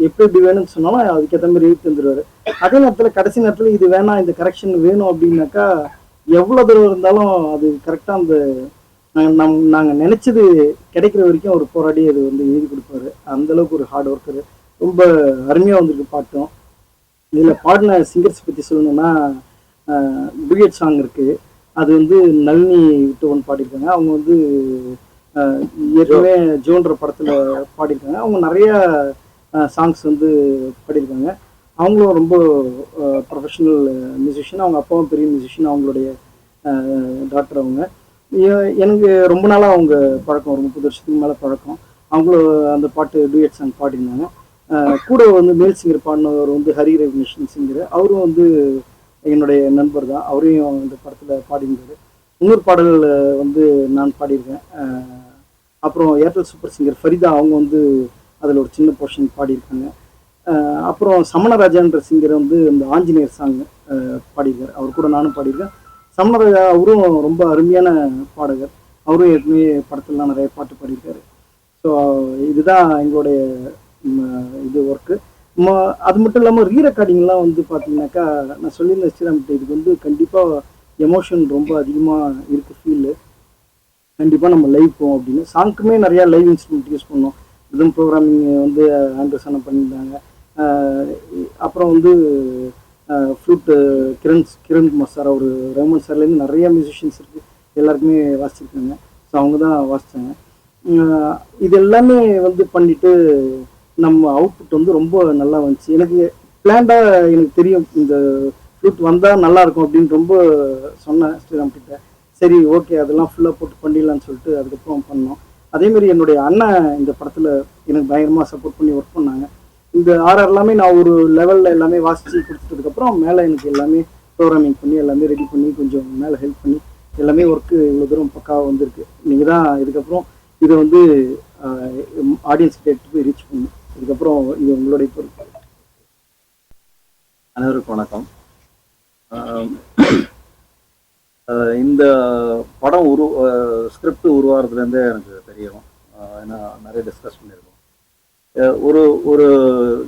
எப்படி எப்படி வேணும்னு சொன்னாலும் அதுக்கேற்ற மாதிரி எழுதி தந்துடுவார். அதே நேரத்தில் கடைசி நேரத்தில் இது வேணாம், இந்த கரெக்ஷன் வேணும் அப்படின்னாக்கா எவ்வளோ தூரம் இருந்தாலும் அது கரெக்டாக அந்த நாங்கள் நினச்சது கிடைக்கிற வரைக்கும் அவர் போராடி அது வந்து எழுதி கொடுப்பாரு. அந்தளவுக்கு ஒரு ஹார்ட் ஒர்க்கரு. ரொம்ப அருமையாக வந்திருக்கு பாட்டும். இதில் பாடின சிங்கர்ஸ் பற்றி சொல்லணும்னா டூயட் சாங் இருக்குது. அது வந்து நளினி விட்டு ஒன்று பாடியிருக்காங்க. அவங்க வந்து ஏற்கனவே ஜோன்ற படத்தில் பாடியிருக்காங்க. அவங்க நிறைய சாங்ஸ் வந்து பாடியிருக்காங்க. அவங்களும் ரொம்ப ப்ரொஃபஷனல் மியூசிஷியன். அவங்க அப்பாவும் பெரிய மியூசிஷியன். அவங்களுடைய டாக்டர் அவங்க. எனக்கு ரொம்ப நாளாக அவங்க பழக்கம், ஒரு 30 வருஷத்துக்கு மேலே பழக்கம். அவங்களும் அந்த பாட்டு டூயட் சாங் பாடியிருந்தாங்க. கூட வந்து மேல் சிங்கர் பாடினவர் வந்து ஹரி ரவிநேஷன் சிங்கர். அவரும் வந்து என்னுடைய நண்பர் தான். அவரையும் இந்த படத்தில் பாடியிருந்தார். இன்னொரு பாடல் வந்து நான் பாடியிருக்கேன். அப்புறம் ஏர்டெல் சூப்பர் சிங்கர் ஃபரிதா அவங்க வந்து அதில் ஒரு சின்ன போர்ஷன் பாடியிருக்காங்க. அப்புறம் சமணராஜான்ற சிங்கர் வந்து இந்த ஆஞ்சநேயர் சாங் பாடியிருக்கார். அவர் கூட நானும் பாடியிருக்கேன். சமணராஜா அவரும் ரொம்ப அருமையான பாடகர். அவரும் ஏற்கனவே படத்துலலாம் நிறைய பாட்டு பாடியிருக்காரு. ஸோ இதுதான் எங்களுடைய இது ஒர்க்கு. அது மட்டும் இல்லாமல் ரீ ரெக்கார்டிங்லாம் வந்து பார்த்தீங்கன்னாக்கா நான் சொல்லியிருந்தேன் ஸ்ரீராம்கிட்ட, இதுக்கு வந்து கண்டிப்பாக எமோஷன் ரொம்ப அதிகமாக இருக்குது ஃபீல். கண்டிப்பாக நம்ம லைவ் போவோம் அப்படின்னு. சாங்க்குமே நிறையா லைவ் இன்ஸ்ட்ருமெண்ட் யூஸ் பண்ணோம். ரிதம் ப்ரோக்ராமிங் வந்து ஆண்ட்ரூசனை பண்ணியிருந்தாங்க. அப்புறம் வந்து ஃப்ளூட்டு கிரண் குமார் சார், அவர் ரஹ்மான் சார்லேருந்து நிறைய மியூசிஷியன்ஸ் இருக்குது, எல்லாருக்குமே வாசிச்சிருக்காங்க. ஸோ அவங்க தான் வாசித்தாங்க. இது எல்லாமே வந்து பண்ணிவிட்டு நம்ம அவுட்புட் வந்து ரொம்ப நல்லா வந்துச்சு. எனக்கு பிளான்டாக எனக்கு தெரியும் இந்த ஃப்ளூட் வந்தால் நல்லாயிருக்கும் அப்படின்னு ரொம்ப சொன்னேன் ஸ்ரீராம் கிட்ட. சரி ஓகே அதெல்லாம் ஃபுல்லாக போட்டு பண்ணிடலான்னு சொல்லிட்டு அதுக்கப்புறம் பண்ணோம். அதேமாதிரி என்னுடைய அண்ணன் இந்த படத்தில் எனக்கு பயங்கரமாக சப்போர்ட் பண்ணி ஒர்க் பண்ணாங்க. இந்த ஆர்ஆர் எல்லாமே நான் ஒரு லெவலில் எல்லாமே வாசித்து கொடுத்துட்டதுக்கப்புறம் மேலே எனக்கு எல்லாமே ப்ரோக்ராமிங் பண்ணி எல்லாமே ரெடி பண்ணி கொஞ்சம் மேலே ஹெல்ப் பண்ணி எல்லாமே ஒர்க்கு இவ்வளோ தூரம் பக்காவாக வந்திருக்கு. நீங்கள் தான் இதுக்கப்புறம் இதை வந்து ஆடியன்ஸ்கிட்ட எடுத்து போய் ரீச் பண்ணணும். இதுக்கப்புறம் இது உங்களுடைய பொறுப்பு. அனைவருக்கும் வணக்கம். இந்த படம் ஸ்கிரிப்ட் உருவாகிறதுலேருந்தே எனக்கு தெரியும். ஏன்னா நிறைய டிஸ்கஸ் பண்ணியிருக்கோம். ஒரு ஒரு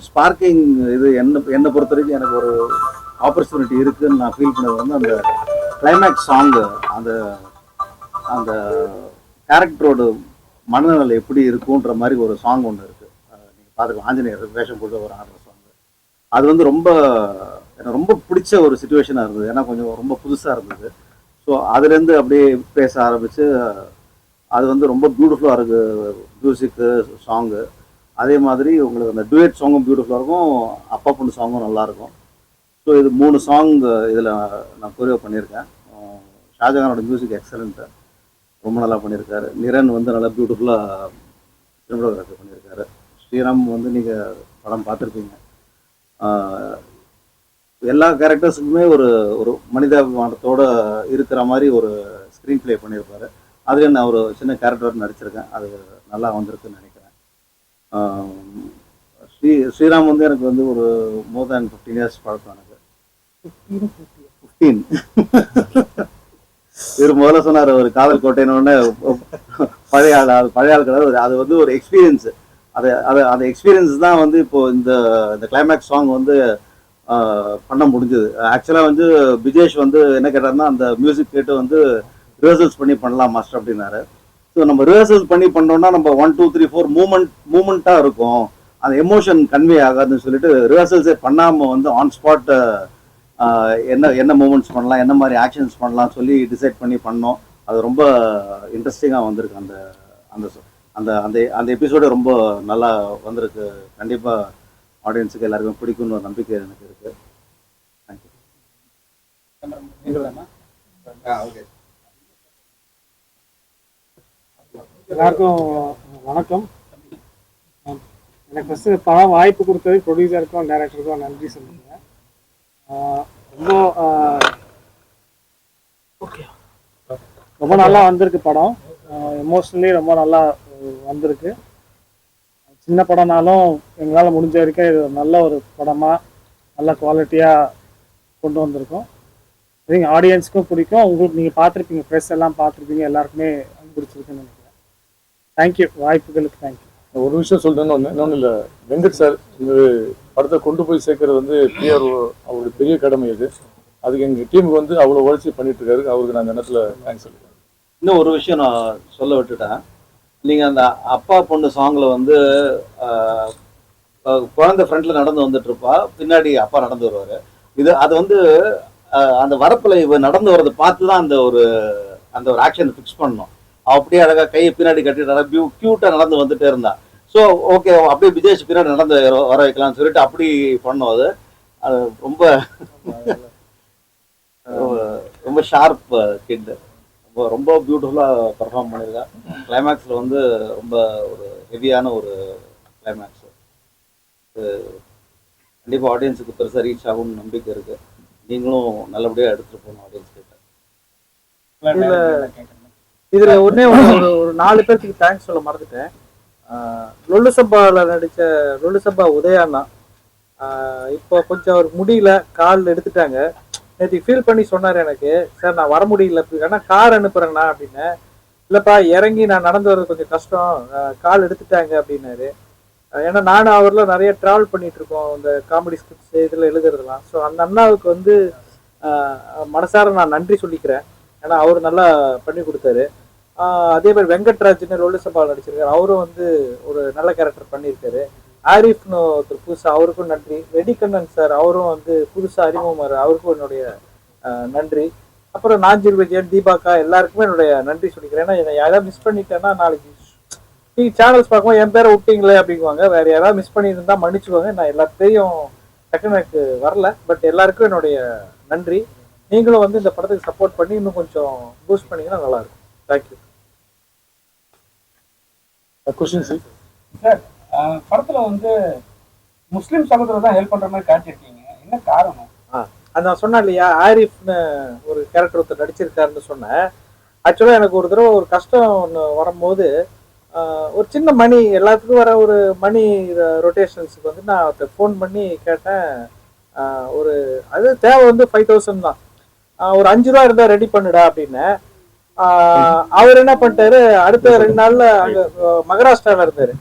ஸ்பார்க்கிங் இது என்னை பொறுத்த வரைக்கும் எனக்கு ஒரு ஆப்பர்ச்சுனிட்டி இருக்குதுன்னு நான் ஃபீல் பண்ணது வந்து அந்த கிளைமேக்ஸ் சாங்கு, அந்த அந்த கேரக்டரோட மனநிலை எப்படி இருக்குன்ற மாதிரி ஒரு சாங் ஒன்று இருக்குது. நீங்கள் பார்த்துக்கலாம், ஆஞ்சநேயர் வேஷம் போட்டு ஒரு ஆடுற சாங். அது வந்து எனக்கு ரொம்ப பிடிச்ச ஒரு சுச்சுவேஷனாக இருந்தது. ஏன்னா கொஞ்சம் ரொம்ப புதுசாக இருந்தது. ஸோ அதுலேருந்து அப்படியே பேச ஆரம்பித்து அது வந்து ரொம்ப பியூட்டிஃபுல்லாக இருக்குது மியூசிக்கு சாங்கு. அதே மாதிரி உங்களுக்கு அந்த டூயட் சாங்கும் பியூட்டிஃபுல்லாக இருக்கும், அப்பா பொண்ணு சாங்கும் நல்லாயிருக்கும். ஸோ இது 3 சாங் இதில் நான் கொரியோகிராஃப் பண்ணியிருக்கேன். ஷாஜகானோட மியூசிக் எக்ஸலண்ட்டு, ரொம்ப நல்லா பண்ணியிருக்காரு. நிரன் வந்து நல்லா பியூட்டிஃபுல்லாக சினிமோகிராஃபி பண்ணியிருக்காரு. ஸ்ரீராம் வந்து நீங்கள் படம் பார்த்துருப்பீங்க. எல்லா கேரக்டர்ஸுக்குமே ஒரு ஒரு மனிதாபிமானத்தோடு இருக்கிற மாதிரி ஒரு ஸ்க்ரீன் ப்ளே பண்ணியிருப்பார். அதுலேயும் நான் ஒரு சின்ன கேரக்டர் நடிச்சிருக்கேன். அது நல்லா வந்திருக்குன்னு நினைக்கிறேன். ஸ்ரீராம் வந்து எனக்கு வந்து ஒரு மோர் தேன் 15 இயர்ஸ் பழக்கம். எனக்கு 15 இவர் முதல்ல சொன்னார் ஒரு காதல் கோட்டைன்னு. பழைய ஆள் கிடையாது, அது வந்து ஒரு எக்ஸ்பீரியன்ஸ். அந்த எக்ஸ்பீரியன்ஸ் தான் வந்து இப்போ இந்த கிளைமேக்ஸ் சாங் வந்து பண்ண முடிஞ்சது. ஆக்சுவலாக வந்து விஜேஷ் வந்து என்ன கேட்டார்னா, அந்த மியூசிக் கேட்டு வந்து ரிஹர்சல்ஸ் பண்ணி பண்ணலாம் மாஸ்டர் அப்படின்னாரு. ஸோ நம்ம ரிஹர்சல்ஸ் பண்ணி பண்ணோம்னா நம்ம 1 2 3 4 மூமெண்ட்டாக இருக்கும், அந்த எமோஷன் கன்வே ஆகாதுன்னு சொல்லிட்டு ரிஹர்சல்ஸே பண்ணாமல் வந்து ஆன் ஸ்பாட் என்ன மூமெண்ட்ஸ் பண்ணலாம், என்ன மாதிரி ஆக்ஷன்ஸ் பண்ணலாம் சொல்லி டிசைட் பண்ணி பண்ணோம். அது ரொம்ப இன்ட்ரெஸ்டிங்காக வந்திருக்கு. அந்த அந்த அந்த அந்த அந்த எபிசோடு ரொம்ப நல்லா வந்திருக்கு. கண்டிப்பாக ஆடியன்ஸுக்கு எல்லாருக்கும் பிடிக்கும்னு ஒரு நம்பிக்கை எனக்கு இருக்குது. தேங்க்யூ. எல்லாருக்கும் வணக்கம். எனக்கு ஃபஸ்ட்டு படம் வாய்ப்பு கொடுத்தது ப்ரொடியூசருக்கும் டைரக்டருக்கும் நன்றி சொல்லுங்கள். ரொம்ப நல்லா வந்திருக்கு படம். எமோஷ்னலி ரொம்ப நல்லா வந்திருக்கு. சின்ன படம்னாலும் எங்களால் முடிஞ்ச வரைக்கும் இது நல்ல ஒரு படமாக நல்ல குவாலிட்டியாக கொண்டு வந்திருக்கோம். ஐ ஆடியன்ஸ்க்கும் பிடிக்கும். உங்களுக்கு நீங்கள் பார்த்துருப்பீங்க, ப்ரெஸ் எல்லாம் பார்த்துருப்பீங்க, எல்லாருக்குமே பிடிச்சிருக்குன்னு நினைக்கிறேன். தேங்க்யூ, வாய்ப்புகளுக்கு தேங்க்யூ. ஒரு விஷயம் சொல்றேன்னு இன்னொன்று இல்லை, வெங்கட் சார் இந்த படத்தை கொண்டு போய் சேர்க்கறது வந்து பிஆர்ஓ அவருடைய பெரிய கடமை அது. அதுக்கு எங்கள் டீமுக்கு வந்து அவ்வளோ உழைச்சி பண்ணிட்டு இருக்காரு. அவருக்கு நான் அந்த இடத்துல தேங்க்ஸ் சொல்லிக்கிறேன். இன்னும் ஒரு விஷயம் நான் சொல்ல விட்டுட்டேன். நீங்கள் அந்த அப்பா பொண்ணு சாங்கில் வந்து குழந்தை ஃப்ரண்ட்ல நடந்து வந்துட்டு இருப்பா, பின்னாடி அப்பா நடந்து வருவார். அது வந்து அந்த வரப்பில் இவ நடந்து வர்றதை பார்த்து தான் அந்த ஒரு ஆக்ஷன் ஃபிக்ஸ் பண்ணணும். அப்படியே அழகா கையை பின்னாடி கட்டிட்டு கியூட்டா நடந்து வந்துட்டே இருந்தா. ஸோ ஓகே, அப்படியே விஜேஷ் பின்னாடி நடந்து வர வைக்கலாம்னு சொல்லிட்டு அப்படி பண்ணோம். அது ரொம்ப ரொம்ப ஷார்ப் கிட், ரொம்ப பியூட்டிஃபுல்லாக பர்ஃபார்ம் பண்ணியிருக்கா. கிளைமேக்ஸில் வந்து ரொம்ப ஒரு ஹெவியான ஒரு கிளைமேக்ஸ். கண்டிப்பாக ஆடியன்ஸுக்கு பெருசாக ரீச் ஆகும்னு நம்பிக்கை இருக்கு. நீங்களும் நல்லபடியாக எடுத்துகிட்டு போகணும் ஆடியன்ஸ் கிட்ட. இதுல ஒன்னே ஒரு 4 பேருக்கு தேங்க்ஸ் சொல்ல மறந்துட்டேன். லொல்லு சப்பால நடிச்ச லொல்லு சப்பா உதயாண்ணா இப்போ கொஞ்சம் அவர் முடியல, கால் எடுத்துட்டாங்க. நேற்று ஃபீல் பண்ணி சொன்னார் எனக்கு, சார் நான் வர முடியல, ஆனால் கார் அனுப்புறேண்ணா அப்படின்னு. இல்லைப்பா இறங்கி நான் நடந்து வர்றது கொஞ்சம் கஷ்டம், கால் எடுத்துட்டாங்க அப்படின்னாரு. ஏன்னா நானும் அவர்லாம் நிறைய ட்ராவல் பண்ணிட்டு இருக்கோம் இந்த காமெடி ஸ்கிரிப்ட்ஸ் இதில் எழுதுறதுலாம். ஸோ அந்த அண்ணாவுக்கு வந்து மனசார நான் நன்றி சொல்லிக்கிறேன். ஏன்னா அவர் நல்லா பண்ணி கொடுத்தாரு. அதே மாதிரி வெங்கட்ராஜ்னு லொல்லு சபாவில் நடிச்சிருக்காரு, அவரும் வந்து ஒரு நல்ல கேரக்டர் பண்ணியிருக்காரு. ஆரிஃப்னு ஒருத்தர் புதுசாக, அவருக்கும் நன்றி. வெடிக்கண்ணன் சார் அவரும் வந்து புதுசாக அறிமுகமாரு, அவருக்கும் என்னுடைய நன்றி. அப்புறம் நாஞ்சில் விஜயன், தீபாக்கா எல்லாருக்குமே என்னுடைய நன்றி சொல்லிக்கிறேன். ஏன்னா என்னை யாராவது மிஸ் பண்ணிட்டேன்னா நாளைக்கு சேனல்ஸ் பார்க்கும்போது என் பேரை விட்டீங்களே அப்படிங்குவாங்க. வேற யாராவது மிஸ் பண்ணியிருந்தா மன்னிச்சுக்கோங்க. நான் எல்லாத்தையும் டக்குன்னு எனக்கு வரல, பட் எல்லாருக்கும் என்னுடைய நன்றி. நீங்களும் வந்து இந்த படத்துக்கு சப்போர்ட் பண்ணி இன்னும் கொஞ்சம் பூஸ்ட் பண்ணீங்கன்னா நல்லா இருக்கும். தேங்க்யூ. சார், படத்துல வந்து முஸ்லிம் சகோதரர் தான் ஹெல்ப் பண்ற மாதிரி காட்டியிருக்கீங்க, என்ன காரணம்? அது நான் சொன்னேன் இல்லையா, ஆரிஃப்னு ஒரு கேரக்டர் ஒருத்தர் நடிச்சிருக்காருன்னு சொன்னேன். ஆக்சுவலாக எனக்கு ஒரு தடவை ஒரு கஷ்டம் ஒன்று வரும்போது ஒரு சின்ன மணி, எல்லாத்துக்கும் வர ஒரு மணி ரொட்டேஷன்ஸுக்கு வந்து நான் அவர்கிட்ட ஃபோன் பண்ணி கேட்டேன். ஒரு அது தேவை வந்து 5000 தான், ஒரு 5 ரூபா இருந்தால் ரெடி பண்ணுடா அப்படின்னு. அவர் என்ன பண்ணிட்டாரு, அடுத்த 2 நாள்ல அங்கே மகாராஷ்டிராவில் இருந்தார்.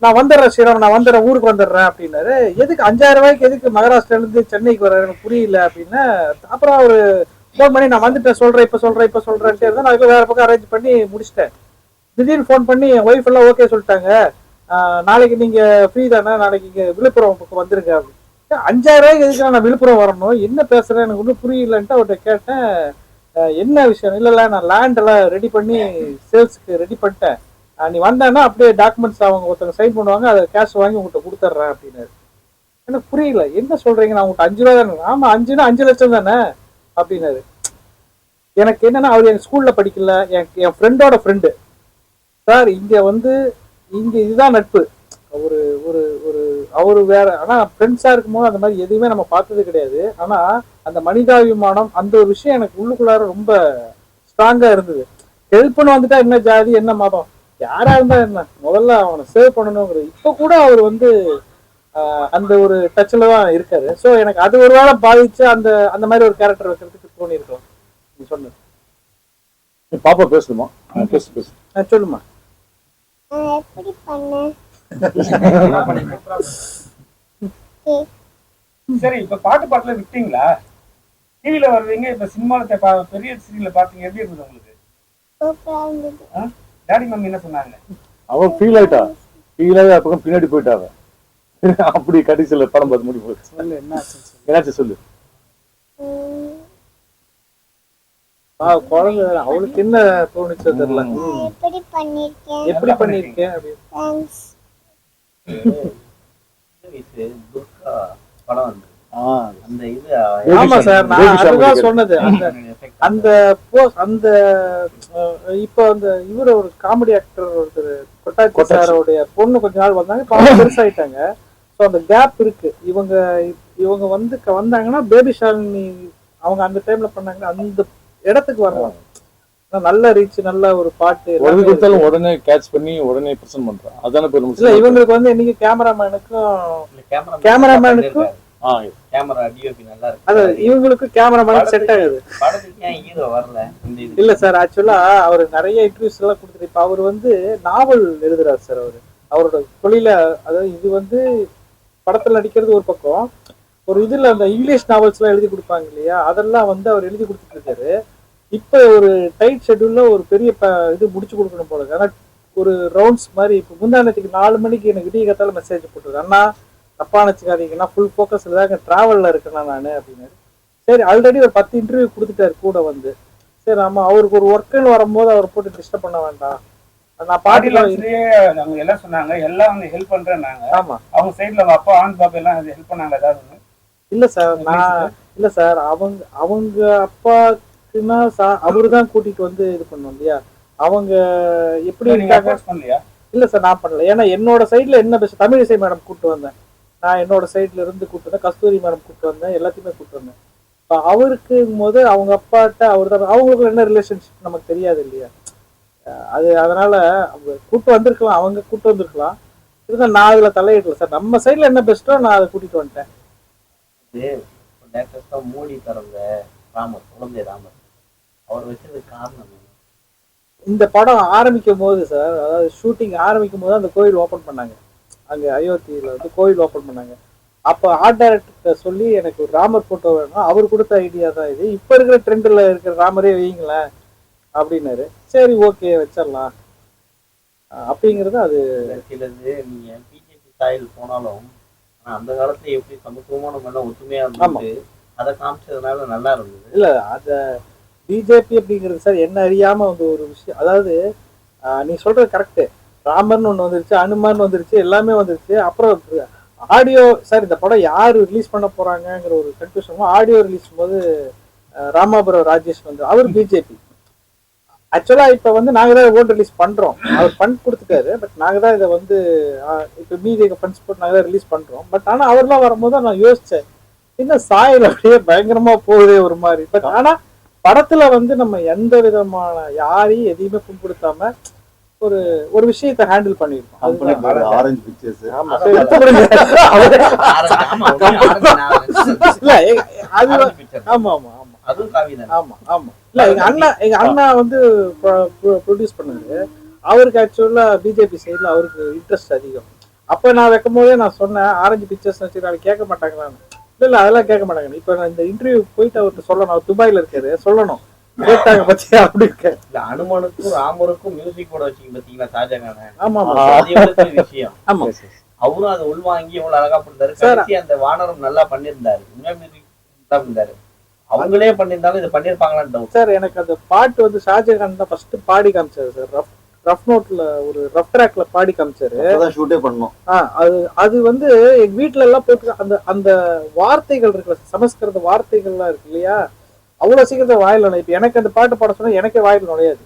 நான் வந்துடுறேன் ஸ்ரீராம், நான் வந்துடுறேன், ஊருக்கு வந்துடுறேன் அப்படின்னாரு. எதுக்கு 5000 ரூபாய்க்கு எதுக்கு மகாராஷ்டிராலேருந்து சென்னைக்கு வர, எனக்கு புரியல அப்படின்னு. அப்புறம் அவர் ஃபோன் பண்ணி நான் வந்துட்டேன், சொல்கிறேன் இப்போ சொல்கிறேன்ட்டே இருந்தேன். நான் அதுக்கு வேறு பக்கம் அரேஞ்ச் பண்ணி முடிச்சிட்டேன். திடீர்னு ஃபோன் பண்ணி என் ஒய்ஃப் எல்லாம் ஓகே சொல்லிட்டாங்க, நாளைக்கு நீங்கள் ஃப்ரீ தானே, நாளைக்கு இங்கே விழுப்புரம் பக்கம் வந்துருங்க அப்படின்னு. 5000 ரூபாய்க்கு எதுக்கு நான் விழுப்புரம் வரணும், என்ன பேசுகிறேன் எனக்கு ஒன்றும் புரியலன்ட்டு அவர்கிட்ட கேட்டேன். என்ன விஷயம், இல்லை நான் லேண்ட் எல்லாம் ரெடி பண்ணி சேல்ஸுக்கு ரெடி பண்ணிட்டேன், நீ வந்தேன்னா அப்படியே டாக்குமெண்ட்ஸ் அவங்க ஒருத்தவங்க சைன் பண்ணுவாங்க, அதை கேஷ் வாங்கி உங்கள்கிட்ட கொடுத்துட்றேன் அப்படின்னாரு. எனக்கு புரியல, என்ன சொல்கிறீங்க, நான் உங்கள்கிட்ட 5 ரூபா தானே. ஆமாம் 5னா 5 லட்சம் தானே அப்படின்னாரு. எனக்கு என்னன்னா, அவர் என் ஸ்கூலில் படிக்கல, என் ஃப்ரெண்டோட ஃப்ரெண்டு சார். இங்கே வந்து இங்கே இதுதான் நட்பு. ஒரு ஒரு ஒரு அவரு வேற, ஆனால் ஃப்ரெண்ட்ஸாக இருக்கும்போது அந்த மாதிரி எதுவுமே நம்ம பார்த்தது கிடையாது. ஆனால் அந்த மனிதாபிமானம் அந்த ஒரு விஷயம் எனக்கு உள்ளுக்குள்ளார ரொம்ப ஸ்ட்ராங்காக இருந்தது. ஹெல்ப்னு வந்துட்டா என்ன ஜாதி என்ன மதம் யாராக இருந்தால் என்ன, முதல்ல அவனை சேவ் பண்ணணுங்கிறது. இப்போ கூட அவர் வந்து அந்த ஒரு டச்சில் தான் இருக்காரு. ஸோ எனக்கு அது ஒரு வேளை பாதிச்சு அந்த அந்த மாதிரி ஒரு கேரக்டர் வைக்கிறதுக்கு தோணியிருக்கலாம். நீ சொன்னது பாப்பா பேசணுமா? பேசு சொல்லுமா. எப்படி பண்ணேன்? சரி, இப்ப பாட்டுல விட்டீங்களா? டிவில வருவீங்க, இப்ப சினிமால பெரிய சீரியல்ல பாத்தீங்க, எப்படி இருந்தது உங்களுக்கு? சூப்பரா இருந்தது. டாடி மம்மி என்ன சொன்னாங்க? அவன் ஃபீல் ஆயிட்டா, ஃபீல் ஆகி அப்பக்கம் பின்னாடி போயிட்டாங்க. அப்படி கடைசியில் படம் பார்த்து முடி போச்சு. என்னாச்சு சொல்லு. குழந்தை அவளுக்கு என்ன தோணுச்சோ தெரியல. எப்படி பண்ணிருக்கேன் படம் வந்து ஆமா சார், நான் அதுதான் சொன்னது. அந்த அந்த இப்போ அந்த இவரு ஒரு காமெடி ஆக்டர் ஒருத்தர் கொட்டாச்சி சாரோடைய பொண்ணு கொஞ்ச நாள் வந்தாங்க, பெருசாயிட்டாங்க. ஸோ அந்த கேப் இருக்கு. இவங்க வந்து வந்தாங்கன்னா பேபி ஷாலினி அவங்க அந்த டைம்ல பண்ணாங்கன்னா அந்த இடத்துக்கு வரலாம். நல்ல ரீச், நல்ல ஒரு பாட்டு உடனே கேட்ச் பண்ணி உடனே பிரசன்ட் பண்றான். அதான பெரும். இல்ல இவங்களுக்கு வந்து இன்னைக்கு கேமராமேனுக்கும் கேமரா டிஓபி நல்லா அது இருக்கு. இவங்களுக்கு கேமராமேன் செட் ஆகுது. படத்துக்கு ஏன் ஹீரோ வரல இந்த இது? இல்ல சார், ஆக்சுவலா அவர் நிறைய இன்டர்வியூஸ் எல்லாம் கொடுத்துட்டு இப்ப அவர் வந்து நாவல் எழுதுறாரு சார். அவரோட தொழில, அதாவது இது வந்து படத்துல நடிக்கிறது ஒரு பக்கம், ஒரு இதுல அந்த இங்கிலீஷ் நாவல்ஸ் எல்லாம் எழுதி கொடுப்பாங்க இல்லையா, அதெல்லாம் வந்து அவர் எழுதி கொடுத்துட்டு இருக்காரு. இப்ப ஒரு டைட் ஷெட்யூல்ல ஒரு பெரிய இது முடிச்சு கொடுக்கணும் போல. ஆனா ஒரு ரவுண்ட்ஸ் மாதிரி இப்போ முந்தானத்துக்கு 4 மணிக்கு எனக்கு விடிய காத்தால மெசேஜ் போட்டுருது, அண்ணா தப்பா நினச்சிக்காதீங்கன்னா ஃபுல் ஃபோக்கஸ்ல தான் டிராவல்ல இருக்கேண்ணா நான் அப்படின்னு. சரி, ஆல்ரெடி ஒரு 10 இன்டர்வியூ கொடுத்துட்டாரு கூட வந்து. சரி, ஆமா அவருக்கு ஒரு ஒர்க்குன்னு வரும்போது அவர் போட்டு டிஸ்டர்ப் பண்ண வேண்டாம். நான் பாட்டில அவங்க எல்லாம் சொன்னாங்க, எல்லாம் வந்து ஹெல்ப் பண்றேன்னாங்க. ஆமா, அவங்க சைட்ல அவங்க அப்பா ஆனந்த் பாபு எல்லாம் ஹெல்ப் பண்ணாங்க ஏதாவது? இல்ல சார், இல்ல சார், அவங்க அப்பாக்குன்னா அவரு தான் கூட்டிட்டு வந்து இது பண்ணுவோம் இல்லையா. அவங்க எப்படி இருக்காங்க பண்ணலையா? இல்ல சார், நான் பண்ணல. ஏன்னா என்னோட சைட்ல என்ன பேச, தமிழிசை மேடம் கூப்பிட்டு வந்தேன் நான், என்னோட சைட்ல இருந்து கூப்பிட்டு வந்தேன், கஸ்தூரி மேடம் கூப்பிட்டு வந்தேன், எல்லாத்தையுமே கூப்பிட்டு வந்தேன். இப்போ அவருக்கு போது அவங்க அப்பாட்ட அவர் தான், அவங்களுக்கு என்ன ரிலேஷன்ஷிப் நமக்கு தெரியாது இல்லையா. அது அதனால அவங்க கூப்பிட்டு வந்திருக்கலாம், அவங்க கூப்பிட்டு வந்திருக்கலாம். இருந்தால் நான் அதுல தலையிடல சார். நம்ம சைட்ல என்ன பெஸ்ட்டோ நான் அதை கூட்டிட்டு வந்துட்டேன். மோடி பிறந்த ராமர், குழந்தை ராமர், அவர் வச்சது காரணம் என்ன? இந்த படம் ஆரம்பிக்கும் போது சார், அதாவது ஷூட்டிங் ஆரம்பிக்கும் போது அந்த கோயில் ஓப்பன் பண்ணாங்க, அங்கே அயோத்தியில் வந்து கோயில் ஓப்பன் பண்ணாங்க. அப்போ ஆர்ட் டைரக்டர் சொல்லி எனக்கு ஒரு ராமர் ஃபோட்டோ வேணும், அவர் கொடுத்த ஐடியா தான் இது, இப்போ இருக்கிற ட்ரெண்டில் இருக்கிற ராமரே வைங்களேன் அப்படின்னாரு. சரி, ஓகே வச்சிடலாம் அப்படிங்கிறது. அது சிலது நீங்கள் பிஜேபி ஸ்டைல் போனாலும் ஆனால் அந்த காலத்துல எப்படி சமத்துவமான மண்ண ஒத்துமையாக இருந்துட்டு அதை காமிச்சதுனால நல்லா இருந்தது. இல்லை, அந்த பிஜேபி அப்படிங்கிறது சார் என்ன அறியாமல் வந்து ஒரு விஷயம். அதாவது நீ சொல்கிறது கரெக்டு, ராமர்னு ஒன்று வந்துருச்சு, அனுமான் வந்துருச்சு, எல்லாமே வந்துருச்சு. அப்புறம் ஆடியோ சார், இந்த படம் யார் ரிலீஸ் பண்ண போகிறாங்கங்கிற ஒரு கன்ஃபியூஷன். ஆடியோ ரிலீஸ் போது ராமாபுரம் ராஜேஷ் வந்து அவர் பிஜேபி. ஆக்சுவலாக இப்போ வந்து நாங்கள் தான் ஓட் ரிலீஸ் பண்ணுறோம், அவர் ஃபண்ட் கொடுத்துட்டாரு. பட் நாங்கள் தான் இதை வந்து இப்போ மீதி ஃபண்ட்ஸ் போட்டு நாங்கள் தான் ரிலீஸ் பண்ணுறோம். பட் ஆனால் அவர்லாம் வரும்போது தான் நான் யோசித்தேன், இன்னும் சாயல் அப்படியே பயங்கரமாக போகுதே ஒரு மாதிரி. பட் ஆனால் படத்துல வந்து நம்ம எந்த விதமான யாரையும் எதையுமே புண்படுத்தாம ஒரு ஒரு விஷயத்தை ஹேண்டில் பண்ணிருக்கோம். Orange pictures. ஆமா, ஆமா, ஆமா, ஆமா, ஆமா. இல்ல, எங்க அண்ணா வந்து ப்ரொடியூஸ் பண்ணாரு. அவருக்கு ஆக்சுவலா பிஜேபி சைட்ல அவருக்கு இன்ட்ரெஸ்ட் அதிகம். அப்ப நான் வைக்கும் போதே நான் சொன்னேன், ஆரஞ்சு பிக்சர்ஸ் வச்சு கேட்க மாட்டாங்களான்னு. இல்ல அதெல்லாம் கேட்க மாட்டாங்க. இப்ப நான் இந்த இன்டர்வியூ போயிட்டு அவர்கிட்ட சொல்லணும், அவர் துபாயில இருக்காரு, சொல்லணும் கேட்டாங்க பத்தியா அப்படி இருக்க. அனுமானுக்கும் ராமருக்கும் மியூசிக் போட வச்சிங்க பாத்தீங்களா ஷாஜகான. ஆமா, விஷயம். ஆமா, அவரும் அதை உள்வாங்கி எவ்வளவு அழகா பண்ணிருந்தாரு. அந்த வானரம் நல்லா பண்ணிருந்தாரு, பண்ணிருந்தாரு. அவங்களே பண்ணிருந்தாலும் இதை பண்ணிருப்பாங்களான்னு சார். எனக்கு அந்த பாட்டு வந்து ஷாஜகான் தான் ஃபர்ஸ்ட் பாடி காமிச்சாரு சார். ரஃப் நோட்ல ஒரு ரஃப் ட்ராக்ல பாடி காமிச்சாரு. ஷூட்டே பண்ணோம். அது வந்து எங்க வீட்டுல எல்லாம் போட்டு அந்த அந்த வார்த்தைகள் இருக்குல்ல, சமஸ்கிருத வார்த்தைகள்லாம் இருக்கு இல்லையா, அவ்வளவு சீக்கிரத்தை வாயில் நுழையும். இப்ப எனக்கு அந்த பாட்டு பாட சொன்னா எனக்கே வாயில் நுழையாது.